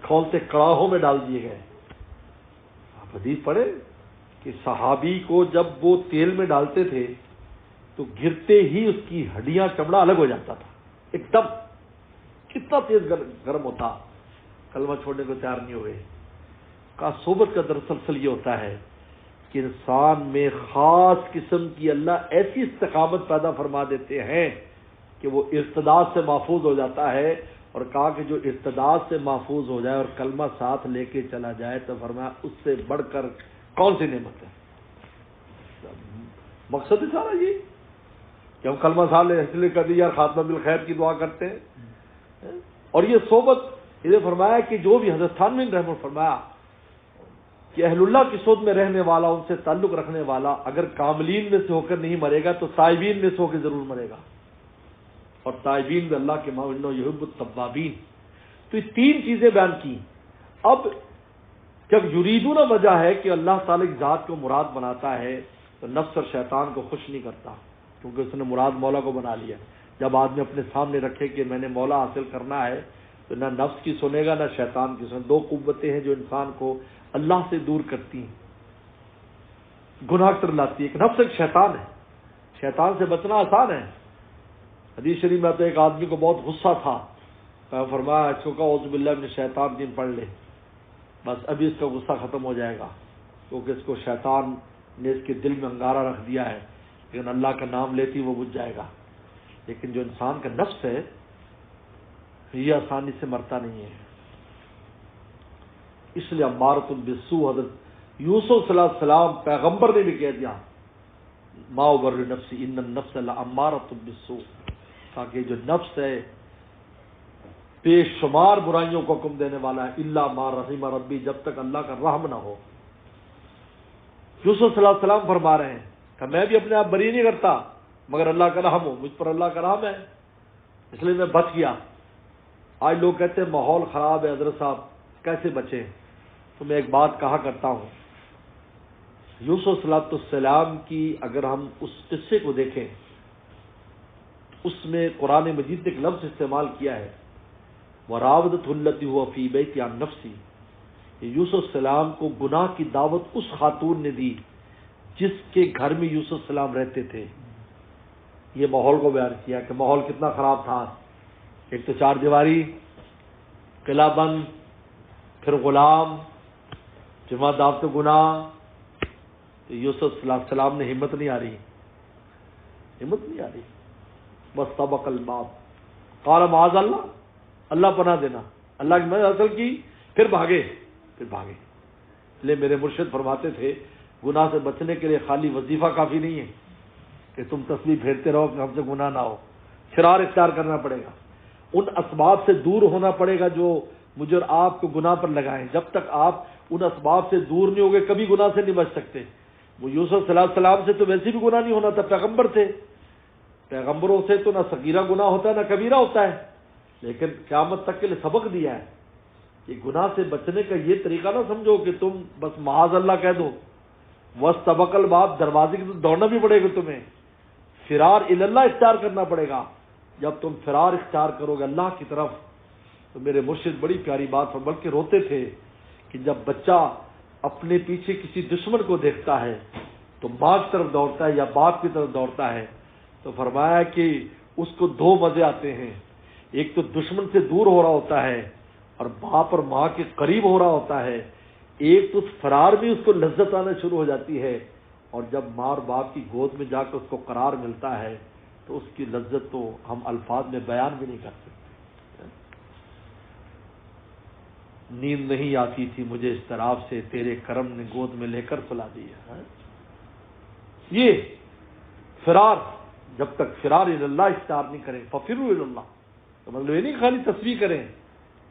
کھولتے کڑاہوں میں ڈال دیے گئے۔ آپ حدیث پڑھے کہ صحابی کو جب وہ تیل میں ڈالتے تھے تو گرتے ہی اس کی ہڈیاں چمڑا الگ ہو جاتا تھا، ایک دم کتنا تیز گرم ہوتا، کلمہ چھوڑنے کو تیار نہیں ہوئے۔ کا صحبت کا دراصل یہ ہوتا ہے کہ انسان میں خاص قسم کی اللہ ایسی استقامت پیدا فرما دیتے ہیں کہ وہ ارتداد سے محفوظ ہو جاتا ہے، اور کہا کہ جو ارتداد سے محفوظ ہو جائے اور کلمہ ساتھ لے کے چلا جائے تو فرمایا اس سے بڑھ کر کون سی نعمت ہے۔ مقصد ہے سارا یہ کہ ہم کلمہ ساتھ لے اس لیے کر دی یار خاتمہ بالخیر کی دعا کرتے ہیں، اور یہ صحبت یہ فرمایا کہ جو بھی حضرت تھانوی رحمہ اللہ فرمایا کہ اہل اللہ کی صحبت میں رہنے والا، ان سے تعلق رکھنے والا اگر کاملین میں سے ہو کر نہیں مرے گا تو تائبین میں سے ہو کے ضرور مرے گا، اور تائبین میں اللہ کے ماں یحب التوابین۔ تو یہ 3 چیزیں بیان کی۔ اب جب یریدون وجہ ہے کہ اللہ تعالیٰ کی ذات کو مراد بناتا ہے تو نفس اور شیطان کو خوش نہیں کرتا، کیونکہ اس نے مراد مولا کو بنا لیا۔ جب آدمی اپنے سامنے رکھے کہ میں نے مولا حاصل کرنا ہے تو نہ نفس کی سنے گا نہ شیطان کی سنے۔ 2 قوتیں ہیں جو انسان کو اللہ سے دور کرتی ہیں، گناہ کی طرف لاتی ہے۔ ایک نفس، ایک شیطان ہے۔ شیطان سے بچنا آسان ہے۔ حدیث شریف میں تو ایک آدمی کو بہت غصہ تھا، فرمایا اس کو کہا اعوذ باللہ من الشیطان دین پڑھ لے، بس ابھی اس کا غصہ ختم ہو جائے گا، کیونکہ اس کو شیطان نے اس کے دل میں انگارہ رکھ دیا ہے، لیکن اللہ کا نام لیتی وہ بجھ جائے گا۔ لیکن جو انسان کا نفس ہے یہ آسانی سے مرتا نہیں ہے، اس لیے امارۃ بالسوء، حضرت یوسف صلی اللہ علیہ وسلم پیغمبر نے بھی کہہ دیا ما ابرئ نفسی ان النفس لامارۃ بالسوء، تاکہ جو نفس ہے بے شمار برائیوں کو حکم دینے والا ہے، الا ما رحم ربی، جب تک اللہ کا رحم نہ ہو۔ یوسف صلی اللہ علیہ وسلم فرما رہے ہیں کہ میں بھی اپنے آپ بری نہیں کرتا مگر اللہ کا رحم ہو، مجھ پر اللہ کا رحم ہے اس لیے میں بچ گیا۔ آج لوگ کہتے ہیں ماحول خراب ہے حضرت صاحب کیسے بچیں، تو میں ایک بات کہا کرتا ہوں، یوسف صلی اللہ علیہ وسلم کی اگر ہم اس قصے کو دیکھیں، اس میں قرآن مجید نے ایک لفظ استعمال کیا ہے وراودتہ التی هو فی بیتہ عن نفسی، یوسف السلام کو گناہ کی دعوت اس خاتون نے دی جس کے گھر میں یوسف السلام رہتے تھے۔ یہ ماحول کو بیان کیا کہ ماحول کتنا خراب تھا، ایک تو 4 دیواری، قلعہ بند، پھر غلام، جمع دعوت گناہ۔ تو یوسف صلی اللہ علیہ وسلم نے ہمت نہیں آ رہی، بس سبق الباب قال معاذ اللہ، اللہ پناہ دینا، اللہ کی مدد حاصل کی، پھر بھاگے۔ اس لیے میرے مرشد فرماتے تھے گناہ سے بچنے کے لیے خالی وظیفہ کافی نہیں ہے کہ تم تسبیح پھیرتے رہو کہ ہم سے گناہ نہ ہو، فرار اختیار کرنا پڑے گا، ان اسباب سے دور ہونا پڑے گا جو مجھے اور آپ کو گناہ پر لگائیں۔ جب تک آپ ان اسباب سے دور نہیں ہوگے کبھی گناہ سے نہیں بچ سکتے۔ وہ یوسف صلی اللہ علیہ وسلم سے تو ویسے بھی گناہ نہیں ہونا تھا، پیغمبر تھے، پیغمبروں سے تو نہ صغیرہ گناہ ہوتا ہے نہ کبیرہ ہوتا ہے، لیکن قیامت تک کے لیے سبق دیا ہے یہ گناہ سے بچنے کا یہ طریقہ نہ سمجھو کہ تم بس معاذ اللہ کہہ دو، وَاسْتَبَقَ الْبَابِ، دروازے کی طرف دوڑنا بھی پڑے گا تمہیں، فرار الی اللہ اختیار کرنا پڑے گا۔ جب تم فرار اختیار کرو گے اللہ کی طرف، تو میرے مرشد بڑی پیاری بات پر بلکہ روتے تھے کہ جب بچہ اپنے پیچھے کسی دشمن کو دیکھتا ہے تو ماں کی طرف دوڑتا ہے یا باپ کی طرف دوڑتا ہے، تو فرمایا کہ اس کو دو مزے آتے ہیں، ایک تو دشمن سے دور ہو رہا ہوتا ہے اور باپ اور ماں کے قریب ہو رہا ہوتا ہے، ایک تو فرار بھی اس کو لذت آنا شروع ہو جاتی ہے، اور جب ماں اور باپ کی گود میں جا کر اس کو قرار ملتا ہے تو اس کی لذت تو ہم الفاظ میں بیان بھی نہیں کر سکتے۔ نیند نہیں آتی تھی مجھے اس طرح سے، تیرے کرم نے گود میں لے کر سلا دیا۔ یہ فرار، جب تک فرار الی اللہ اختیار نہیں کریں، ففروا الی اللہ، تو مطلب یہ نہیں خالی تصویر کریں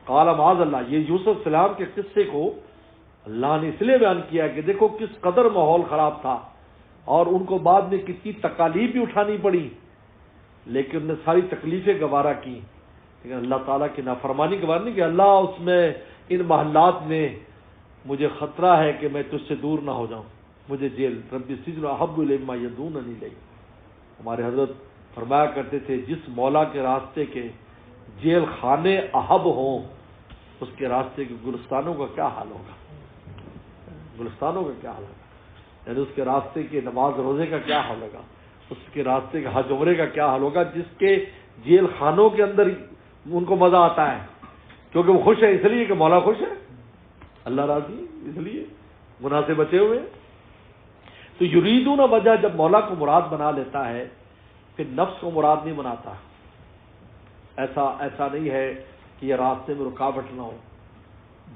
قال معاذ اللہ۔ یہ یوسف السلام کے قصے کو اللہ نے اس لیے بیان کیا کہ دیکھو کس قدر ماحول خراب تھا اور ان کو بعد میں کتنی تکالیف بھی اٹھانی پڑی، لیکن انہوں نے ساری تکلیفیں گوارا کی، لیکن اللہ تعالیٰ کی نافرمانی گوارا نہیں کہ اللہ اس میں ان محلات میں مجھے خطرہ ہے کہ میں تجھ سے دور نہ ہو جاؤں، مجھے جیل، رب السجن احب الی مما یدعوننی الیہ۔ ہمارے حضرت فرمایا کرتے تھے جس مولا کے راستے کے جیل خانے احب ہوں اس کے راستے کے گلستانوں کا کیا حال ہوگا، گلستانوں کا کیا حال ہوگا، یعنی اس کے راستے کے نماز روزے کا کیا حال ہوگا، اس کے راستے کے حج عمرے کا کیا حال ہوگا، جس کے جیل خانوں کے اندر ان کو مزہ آتا ہے کیونکہ وہ خوش ہے اس لیے کہ مولا خوش ہے، اللہ راضی اس لیے گناہ سے بچے ہوئے۔ تو یریدون وجہ جب مولا کو مراد بنا لیتا ہے پھر نفس کو مراد نہیں بناتا۔ ایسا نہیں ہے کہ یہ راستے میں رکاوٹ نہ ہو،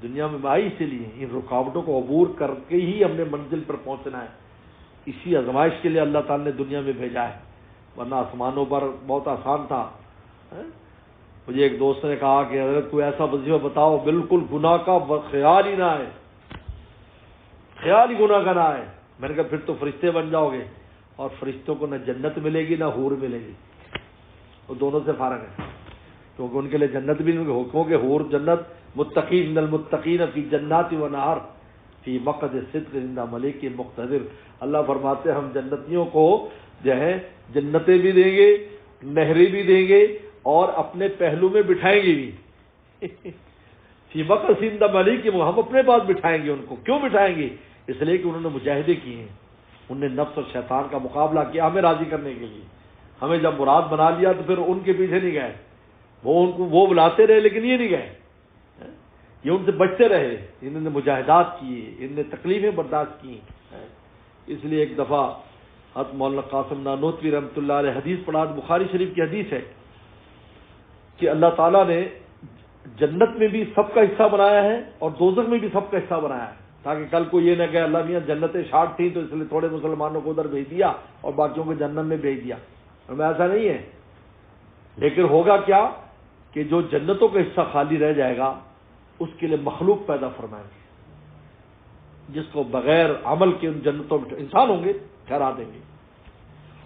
دنیا میں آئی اسی لیے ان رکاوٹوں کو عبور کر کے ہی ہم نے منزل پر پہنچنا ہے، اسی آزمائش کے لیے اللہ تعالیٰ نے دنیا میں بھیجا ہے، ورنہ آسمانوں پر بہت آسان تھا۔ مجھے ایک دوست نے کہا کہ حضرت کوئی ایسا وظیفہ بتاؤ بالکل گناہ کا خیال ہی نہ آئے، خیال ہی گناہ کا نہ آئے۔ میں نے کہا پھر تو فرشتے بن جاؤ گے، اور فرشتوں کو نہ جنت ملے گی نہ حور ملے گی، وہ دونوں سے فارغ ہے، کیونکہ ان کے لیے جنت بھی نہیں ہوگی، کیونکہ حور جنت متقین من المتقین فی جنات و نہر فی مقعد صدق عند ملیک مقتدر۔ اللہ فرماتے ہیں ہم جنتیوں کو جو ہے جنتیں بھی دیں گے، نہریں بھی دیں گے، اور اپنے پہلو میں بٹھائیں گے بھی فی مقعد عند ملیک، ہم اپنے پاس بٹھائیں گے ان کو۔ کیوں بٹھائیں گے؟ اس لیے کہ انہوں نے مجاہدے کیے ہیں، انہوں نے نفس اور شیطان کا مقابلہ کیا ہمیں راضی کرنے کے لیے۔ ہمیں جب مراد بنا لیا تو پھر ان کے پیچھے نہیں گئے، وہ ان کو وہ بلاتے رہے لیکن یہ نہیں گئے، یہ ان سے بچتے رہے، انہوں نے مجاہدات کیے، انہوں نے تکلیفیں برداشت کی۔ اس لیے ایک دفعہ حضرت مولانا قاسم نانوتوی رحمۃ اللہ علیہ حدیث پڑھا، بخاری شریف کی حدیث ہے کہ اللہ تعالیٰ نے جنت میں بھی سب کا حصہ بنایا ہے اور دوزخ میں بھی سب کا حصہ بنایا ہے، تاکہ کل کو یہ نہ کہ اللہ میاں جنتیں شارٹ تھیں تو اس لیے تھوڑے مسلمانوں کو ادھر بھیج دیا اور باقیوں کو جنت میں بھیج دیا، ہمیں ایسا نہیں ہے۔ لیکن ہوگا کیا کہ جو جنتوں کا حصہ خالی رہ جائے گا اس کے لیے مخلوق پیدا فرمائیں گے جس کو بغیر عمل کے ان جنتوں میں انسان ہوں گے ٹھہرا دیں گے،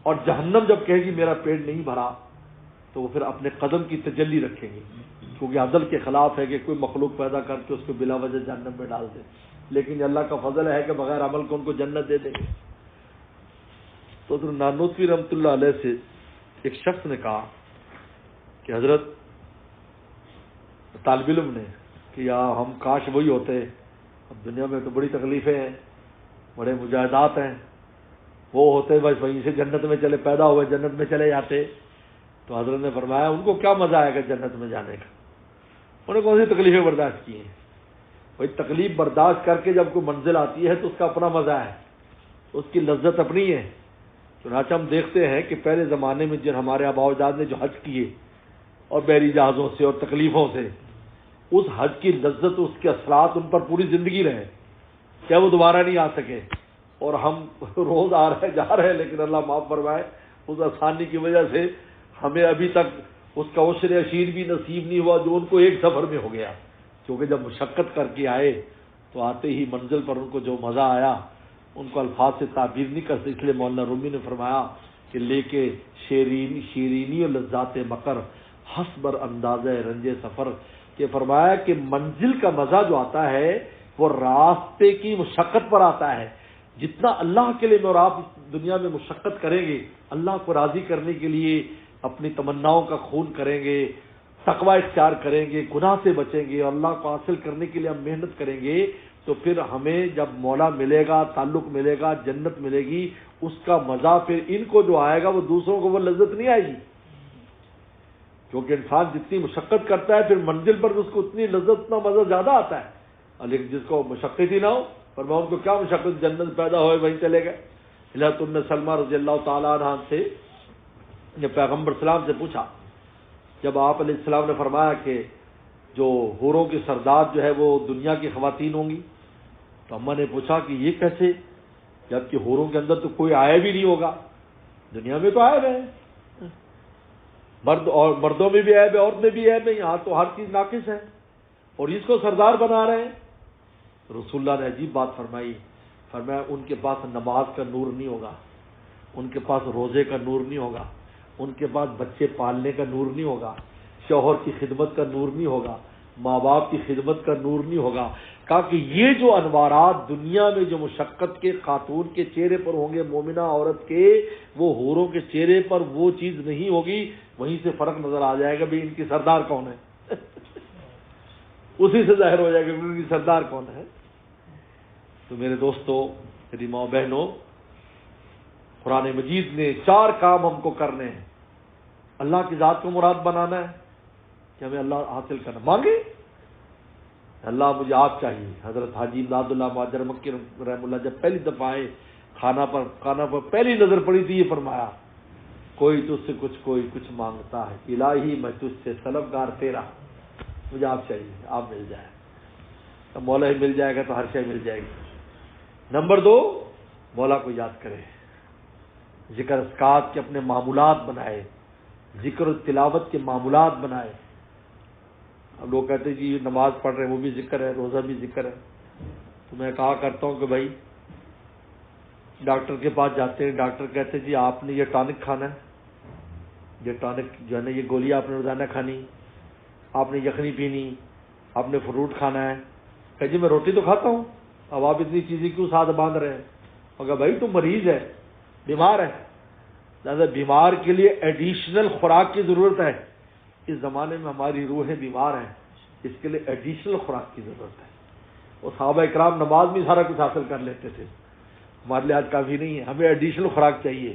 اور جہنم جب کہے گی میرا پیٹ نہیں بھرا تو وہ پھر اپنے قدم کی تجلی رکھیں گے، کیونکہ عدل کے خلاف ہے کہ کوئی مخلوق پیدا کر کے اس کو بلا وجہ جہنم میں ڈال دے، لیکن اللہ کا فضل ہے کہ بغیر عمل کو ان کو جنت دے دیں گے۔ تو حضرت نانوتوی رحمۃ اللہ علیہ سے ایک شخص نے کہا کہ حضرت طالب علم نے کہ یا ہم کاش وہی ہوتے، اب دنیا میں تو بڑی تکلیفیں ہیں، بڑے مجاہدات ہیں، وہ ہوتے بس وہیں سے جنت میں چلے پیدا ہوئے جنت میں چلے جاتے۔ تو حضرت نے فرمایا ان کو کیا مزہ آئے گا جنت میں جانے کا، انہوں نے کون سی تکلیفیں برداشت کی ہیں؟ وہی تکلیف برداشت کر کے جب کوئی منزل آتی ہے تو اس کا اپنا مزہ ہے، اس کی لذت اپنی ہے۔ چنانچہ ہم دیکھتے ہیں کہ پہلے زمانے میں جن ہمارے آباء و اجداد نے جو حج کیے اور بحری جہازوں سے اور تکلیفوں سے، اس حج کی لذت اس کے اثرات ان پر پوری زندگی رہے، کیا وہ دوبارہ نہیں آ سکے، اور ہم روز آ رہے جا رہے ہیں، لیکن اللہ معاف فرمائے اس آسانی کی وجہ سے ہمیں ابھی تک اس کا عشر عشیر بھی نصیب نہیں ہوا جو ان کو ایک سفر میں ہو گیا، کیونکہ جب مشقت کر کے آئے تو آتے ہی منزل پر ان کو جو مزہ آیا ان کو الفاظ سے تعبیر نہیں کر سکتے۔ اس لیے مولانا رومی نے فرمایا کہ لے کے شیرینی و لذات مکر حسبر انداز رنج سفر کہ فرمایا کہ منزل کا مزہ جو آتا ہے وہ راستے کی مشقت پر آتا ہے. جتنا اللہ کے لیے میں اور آپ دنیا میں مشقت کریں گے، اللہ کو راضی کرنے کے لیے اپنی تمناؤں کا خون کریں گے، تقوی اختیار کریں گے، گناہ سے بچیں گے اور اللہ کو حاصل کرنے کے لیے ہم محنت کریں گے، تو پھر ہمیں جب مولا ملے گا، تعلق ملے گا، جنت ملے گی، اس کا مزہ پھر ان کو جو آئے گا وہ دوسروں کو وہ لذت نہیں آئے گی. کیونکہ انسان جتنی مشقت کرتا ہے پھر منزل پر اس کو اتنی لذت، اتنا مزہ زیادہ آتا ہے. لیکن جس کو مشقت ہی نہ ہو، پر میں ان کو کیا مشقت، جنت پیدا ہوئے وہیں چلے گئے. حضرت ام سلمہ رضی اللہ تعالیٰ عنہ سے جب پیغمبر اسلام سے پوچھا، جب آپ علیہ السلام نے فرمایا کہ جو حوروں کی سردار جو ہے وہ دنیا کی خواتین ہوں گی، تو اماں نے پوچھا کہ یہ کیسے، جبکہ حوروں کے اندر تو کوئی عیب ہی نہیں ہوگا، دنیا میں تو عیب ہے، مرد اور مردوں میں بھی عیب ہے، عورت میں بھی عیب ہے، یہاں تو ہر چیز ناقص ہے اور اس کو سردار بنا رہے ہیں. رسول اللہ نے عجیب بات فرمائی، فرمایا ان کے پاس نماز کا نور نہیں ہوگا، ان کے پاس روزے کا نور نہیں ہوگا، ان کے پاس بچے پالنے کا نور نہیں ہوگا، شوہر کی خدمت کا نور نہیں ہوگا، ماں باپ کی خدمت کا نور نہیں ہوگا. کہا کہ یہ جو انوارات دنیا میں جو مشقت کے خاتون کے چہرے پر ہوں گے، مومنہ عورت کے، وہ حوروں کے چہرے پر وہ چیز نہیں ہوگی. وہیں سے فرق نظر آ جائے گا بھی ان کی سردار کون ہے اسی سے ظاہر ہو جائے گا ان کی سردار کون ہے. تو میرے دوستو، میری ماں بہنوں، قرآن مجید نے 4 کام ہم کو کرنے ہیں. اللہ کی ذات کو مراد بنانا ہے کہ ہمیں اللہ حاصل کرنا، مانگے اللہ مجھے آپ چاہیے. حضرت حاجی امداد اللہ مہاجر مکی رحم اللہ جب پہلی دفعہ آئے، کھانا پر پہلی نظر پڑی تھی، یہ فرمایا کوئی تجھ سے کوئی کچھ مانگتا ہے، الہی میں تجھ سے طلبگار تیرا، مجھے آپ چاہیے، آپ مل جائے. تو مولا ہی مل جائے گا تو ہر شے مل جائے گی. نمبر 2، مولا کو یاد کرے، ذکر اذکار کے اپنے معمولات بنائے، ذکر و تلاوت کے معمولات بنائے. اب لوگ کہتے ہیں جی یہ نماز پڑھ رہے ہیں وہ بھی ذکر ہے، روزہ بھی ذکر ہے. تو میں کہا کرتا ہوں کہ بھائی ڈاکٹر کے پاس جاتے ہیں، ڈاکٹر کہتے ہیں جی آپ نے یہ ٹانک کھانا ہے، یہ ٹانک جو ہے نا، یہ گولی آپ نے روزانہ کھانی، آپ نے یخنی پینی، آپ نے فروٹ کھانا ہے. کہ جی میں روٹی تو کھاتا ہوں، اب آپ اتنی چیزیں کیوں ساتھ باندھ رہے ہیں؟ مگر بھائی تم مریض ہے، بیمار ہے، لہٰذا بیمار کے لیے ایڈیشنل خوراک کی ضرورت ہے. اس زمانے میں ہماری روحیں بیمار ہیں، اس کے لیے ایڈیشنل خوراک کی ضرورت ہے. اور صحابہ اکرام نماز میں سارا کچھ حاصل کر لیتے تھے، ہمارے لیے آج کافی نہیں ہے. ہمیں ایڈیشنل خوراک چاہیے،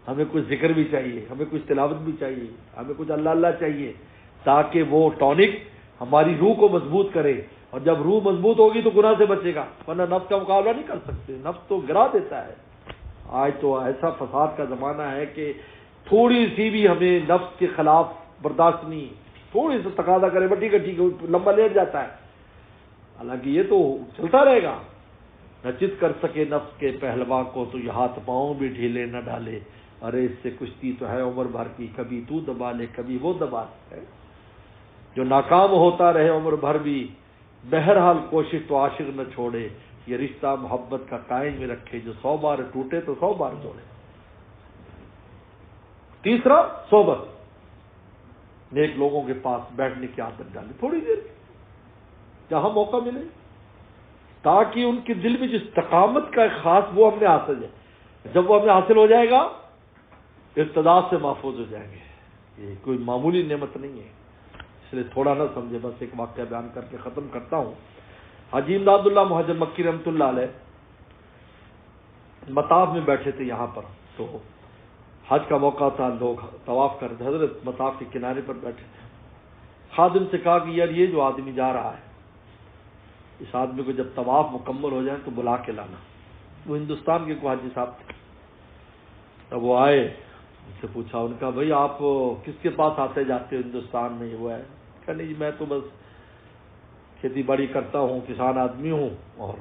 ہمیں کچھ ذکر بھی چاہیے، ہمیں کچھ تلاوت بھی چاہیے، ہمیں کچھ اللہ اللہ چاہیے، تاکہ وہ ٹونک ہماری روح کو مضبوط کرے. اور جب روح مضبوط ہوگی تو گناہ سے بچے گا، ورنہ نفس کا مقابلہ نہیں کر سکتے، نفس تو گرا دیتا ہے. آج تو ایسا فساد کا زمانہ ہے کہ تھوڑی سی بھی ہمیں نفس کے خلاف برداشت نہیں، تھوڑی سی تقاضا کرے بٹی کٹی لمبا لیٹ جاتا ہے. حالانکہ یہ تو چلتا رہے گا. نہ چت کر سکے نفس کے پہلوا کو تو یہ ہاتھ پاؤں بھی ڈھیلے نہ ڈالے، ارے اس سے کشتی تو ہے عمر بھر کی، کبھی تو دبا لے کبھی وہ دبا لے. جو ناکام ہوتا رہے عمر بھر بھی، بہرحال کوشش تو عاشق نہ چھوڑے، یہ رشتہ محبت کا قائم میں رکھے، جو 100 بار ٹوٹے تو 100 بار جوڑے. تیسرا، صحبت، نیک لوگوں کے پاس بیٹھنے کی عادت ڈالے تھوڑی دیر جہاں موقع ملے، تاکہ ان کے دل میں جو استقامت کا ایک خاص وہ ہم نے حاصل ہے. جب وہ ہمیں حاصل ہو جائے گا ارتداد سے محفوظ ہو جائیں گے. یہ کوئی معمولی نعمت نہیں ہے، اس لیے تھوڑا نہ سمجھے. بس ایک واقعہ بیان کر کے ختم کرتا ہوں. حاجی امداد اللہ مہاجر مکی رحمۃ اللہ علیہ مطاف میں بیٹھے تھے یہاں پر، تو حج کا موقع تھا، لوگ طواف کر رہے تھے، حضرت مطاف کے کنارے پر بیٹھے تھے. خادم سے کہا کہ یار یہ جو آدمی جا رہا ہے، اس آدمی کو جب طواف مکمل ہو جائے تو بلا کے لانا. وہ ہندوستان کے کوئی حاجی صاحب تھے. تب وہ آئے، ان سے پوچھا، ان کا بھائی آپ کس کے پاس آتے جاتے ہو ہندوستان میں؟ وہ ہے کہ نہیں جی میں تو بس کھیتی باڑی کرتا ہوں، کسان آدمی ہوں، اور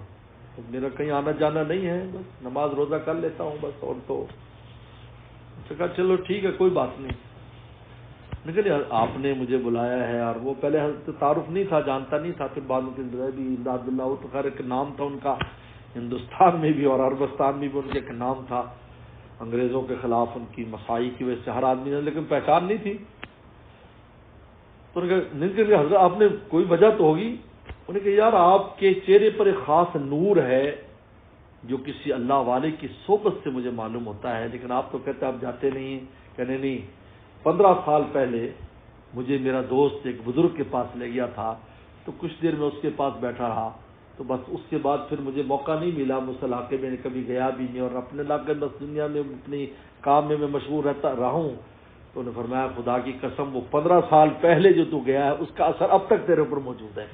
میرا کہیں آنا جانا نہیں ہے، بس نماز روزہ کر لیتا ہوں بس. اور تو کہا چلو ٹھیک ہے کوئی بات نہیں. لیکن آپ نے مجھے بلایا ہے، اور وہ پہلے تعارف نہیں تھا، جانتا نہیں تھا، پھر بعد میں بھی امداد اللہ، وہ تو خیر ایک نام تھا ان کا ہندوستان میں بھی اور عربستان میں بھی ان کا ایک نام تھا، انگریزوں کے خلاف ان کی مساعی کی وجہ سے ہر آدمی نے، لیکن پہچان نہیں تھی. تو انہوں نے کہا نیند کے لیے حضرت آپ نے کوئی وجہ تو ہوگی؟ انہوں نے کہا یار آپ کے چہرے پر ایک خاص نور ہے جو کسی اللہ والے کی صحبت سے مجھے معلوم ہوتا ہے، لیکن آپ تو کہتے آپ جاتے نہیں ہیں. کہنے نہیں، 15 سال پہلے مجھے میرا دوست ایک بزرگ کے پاس لے گیا تھا، تو کچھ دیر میں اس کے پاس بیٹھا رہا، تو بس اس کے بعد پھر مجھے موقع نہیں ملا، میں اس علاقے میں کبھی گیا بھی نہیں، اور اپنے علاقے میں بس دنیا میں اپنی کام میں مشغول رہا ہوں. تو انہوں نے فرمایا خدا کی قسم وہ 15 سال پہلے جو تو گیا ہے اس کا اثر اب تک تیرے اوپر موجود ہے.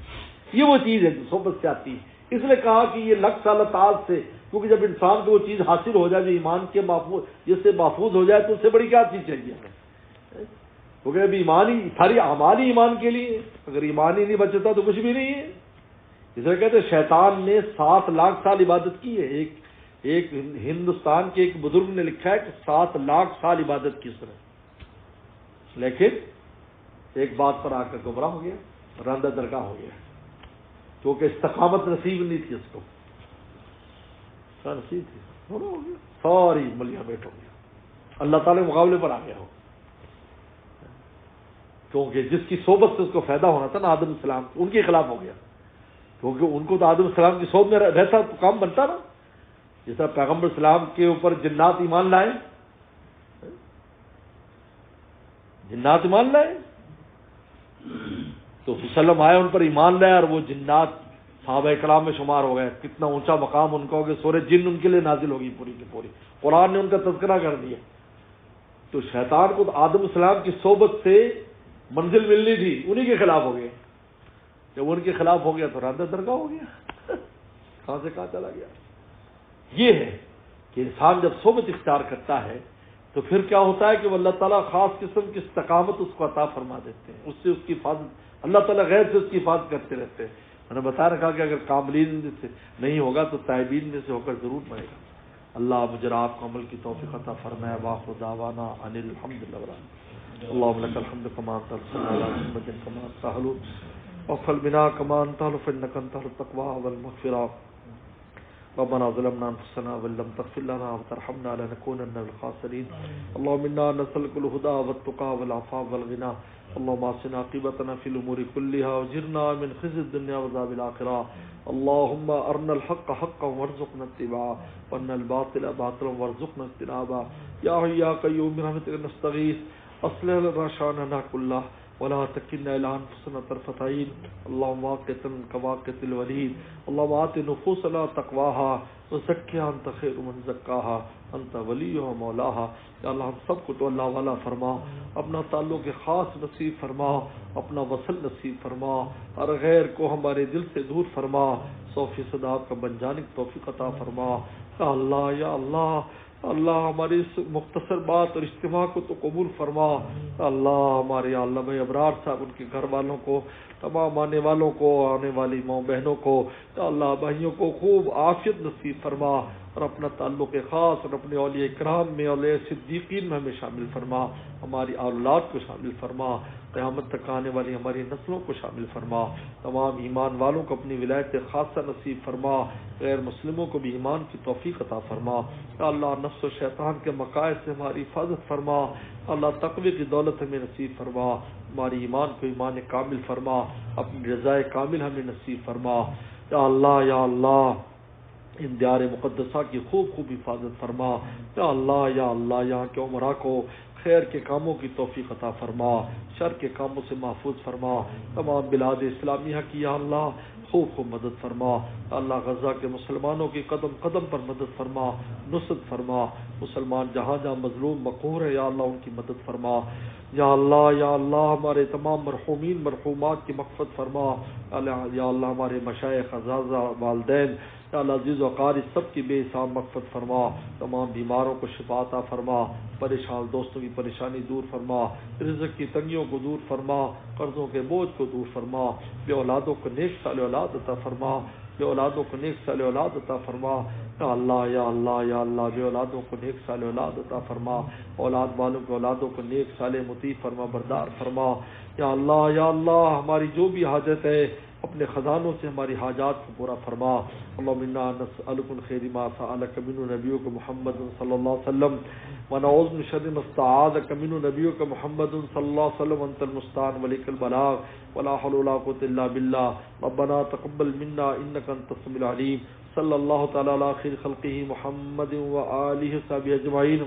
یہ وہ چیز ہے جو صحبت سے آتی ہے. اس لیے کہا کہ یہ لکھ سال تعال سے، کیونکہ جب انسان کو وہ چیز حاصل ہو جائے جو ایمان کے محفوظ جس سے محفوظ ہو جائے تو اس سے بڑی کیا چیز چاہیے ہمیں؟ کیونکہ ابھی ایمان ہی ساری اعمال ہی ایمان کے لیے، اگر ایمان ہی نہیں بچتا تو کچھ بھی نہیں ہے. اس لیے کہتے ہیں شیطان نے 7 لاکھ سال عبادت کی ہے. ایک ہندوستان کے ایک بزرگ نے لکھا ہے کہ 7 لاکھ سال عبادت کی اس نے، لیکن ایک بات پر آ کر گمراہ ہو گیا، راندہ درگاہ ہو گیا، کیونکہ استقامت نصیب نہیں تھی اس کو. نصیب تھی ہو گیا، ساری ملیا بیٹ ہو گیا، اللہ تعالی کے مقابلے پر آ گیا ہو. کیونکہ جس کی صحبت سے اس کو فائدہ ہونا تھا نا آدم السلام، ان کے خلاف ہو گیا، کیونکہ ان کو تو آدم السلام کی صحبت میں رہتا تو کام بنتا نا. جیسا پیغمبر اسلام کے اوپر جنات ایمان لائے، جنات ایمان لائے تو وسلم آئے ان پر ایمان لائے، اور وہ جنات صحابہ کرام میں شمار ہو گئے. کتنا اونچا مقام ان کا ہو گیا. سورہ جن ان کے لیے نازل ہوگی پوری کی پوری، قرآن نے ان کا تذکرہ کر دیا. تو شیطان کو آدم السلام کی صحبت سے منزل ملنی تھی، انہی کے خلاف ہو گئے. جب ان کے خلاف ہو گیا تو راندہ درگاہ ہو گیا. کہاں سے کہاں چلا گیا. یہ ہے کہ انسان جب صحبت اختیار کرتا ہے تو پھر کیا ہوتا ہے کہ وہ اللہ تعالیٰ خاص قسم کی استقامت اس کو عطا فرما دیتے ہیں. اس سے اس کی حفاظت اللہ تعالیٰ غیر سے اس کی حفاظت کرتے رہتے ہیں. میں نے بتا رکھا کہ اگر کاملین سے نہیں ہوگا تو تائبین میں سے ہو کر ضرور مرے گا. اللہ مجھے آپ کو عمل کی توفیق عطا فرمائے. واخر دعوانا ان الحمد للہ. اللهم لك الحمد كما أرسلنا على محمد كما سهل وفل بنا كما أنت فإنك أنت التقوى والمغفرة. ربنا ظلمنا أنفسنا وإن لم تغفر لنا وترحمنا لنكونن من الخاسرين. اللهم إنا نسألك الهدى والتقى والعفاف والغنى. اللهم أحسن عاقبتنا في الأمور كلها وأجرنا من خزي الدنيا وعذاب الآخرة. اللهم أرنا الحق حقا وارزقنا اتباعه وأرنا الباطل باطلا وارزقنا اجتنابه. يا حي يا قيوم برحمتك نستغيث اصلح لنا شأننا كله ولا تكلنا إلى أنفسنا طرفة عين. اللهم واقتنا كواقت الوليد. اللهم آت نفوسنا تقواها وزكها أنت خير من زكاها أنت وليها مولاها. یا اللہ ہم سب کو تو اللہ والا فرما، اپنا تعلق خاص نصیب فرما، اپنا وصل نصیب فرما، اور غیر کو ہمارے دل سے دور فرما. 100% آپ کا بن جانے کی توفیق عطا فرما. یا اللہ یا اللہ اللہ ہماری اس مختصر بات اور اجتماع کو تو قبول فرما. اللہ ہمارے اللہ بھائی ابرار صاحب، ان کے گھر والوں کو، تمام آنے والوں کو، آنے والی ماں بہنوں کو، اللہ بھائیوں کو خوب عافیت نصیب فرما، اور اپنا تعلق خاص اور اپنے اولیاء کرام میں، اولیاء صدیقین میں ہمیں شامل فرما. ہماری اولاد کو شامل فرما، قیامت تک آنے والی ہماری نسلوں کو شامل فرما. تمام ایمان والوں کو اپنی ولایت خاصہ نصیب فرما، غیر مسلموں کو بھی ایمان کی توفیق عطا فرما. یا اللہ نفس و شیطان کے مقاصد سے ہماری حفاظت فرما. اللہ تقوی کی دولت ہمیں نصیب فرما. ہماری ایمان کو ایمان کامل فرما، اپنی رضائے کامل ہمیں نصیب فرما. یا اللہ یا اللہ ان دیار مقدسہ کی خوب خوب حفاظت فرما. یا اللہ یہاں کے عمرا کو خیر کے کاموں کی توفیق عطا فرما، شر کے کاموں سے محفوظ فرما. تمام بلاد اسلامیہ کی یا اللہ خوب خوب مدد فرما. اللہ غزہ کے مسلمانوں کی قدم قدم پر مدد فرما، نصرت فرما. مسلمان جہاں جہاں مظلوم مقہور ہے یا اللہ ان کی مدد فرما. یا اللہ ہمارے تمام مرحومین مرحومات کی مغفرت فرما. یا اللہ ہمارے مشائخ اساتذہ والدین یا اللہ عزیز و قاری سب کی بے حساب مغفرت فرما. تمام بیماروں کو شفا عطا فرما، پریشان دوستوں کی پریشانی دور فرما، رزق کی تنگیوں کو دور فرما، قرضوں کے بوجھ کو دور فرما. بے اولادوں کو نیک سال اولاد عطا فرما، بے اولادوں کو نیک سال اولاد عطا فرما. یا اللہ بے اولادوں کو نیک سال اولاد عطا فرما. اولاد والوں کے اولادوں کو نیک سال مطیع فرما، بردار فرما. یا اللہ ہماری جو بھی حاجت ہے اپنے اپنے خزانوں سے ہماری حاجات کو پورا فرما. اللهم انا نسألك من خير ما سألك منه نبيك محمد صلى الله عليه وسلم ونعوذ من شر ما استعاذك منه نبيك محمد صلى الله عليه وسلم. انت المستعان وليك البلاغ ولا حول ولا قوة الا بالله. ربنا تقبل منا انك انت السميع العليم. صلى الله تعالى على خير خلقه محمد وآله وصحبه اجمعين.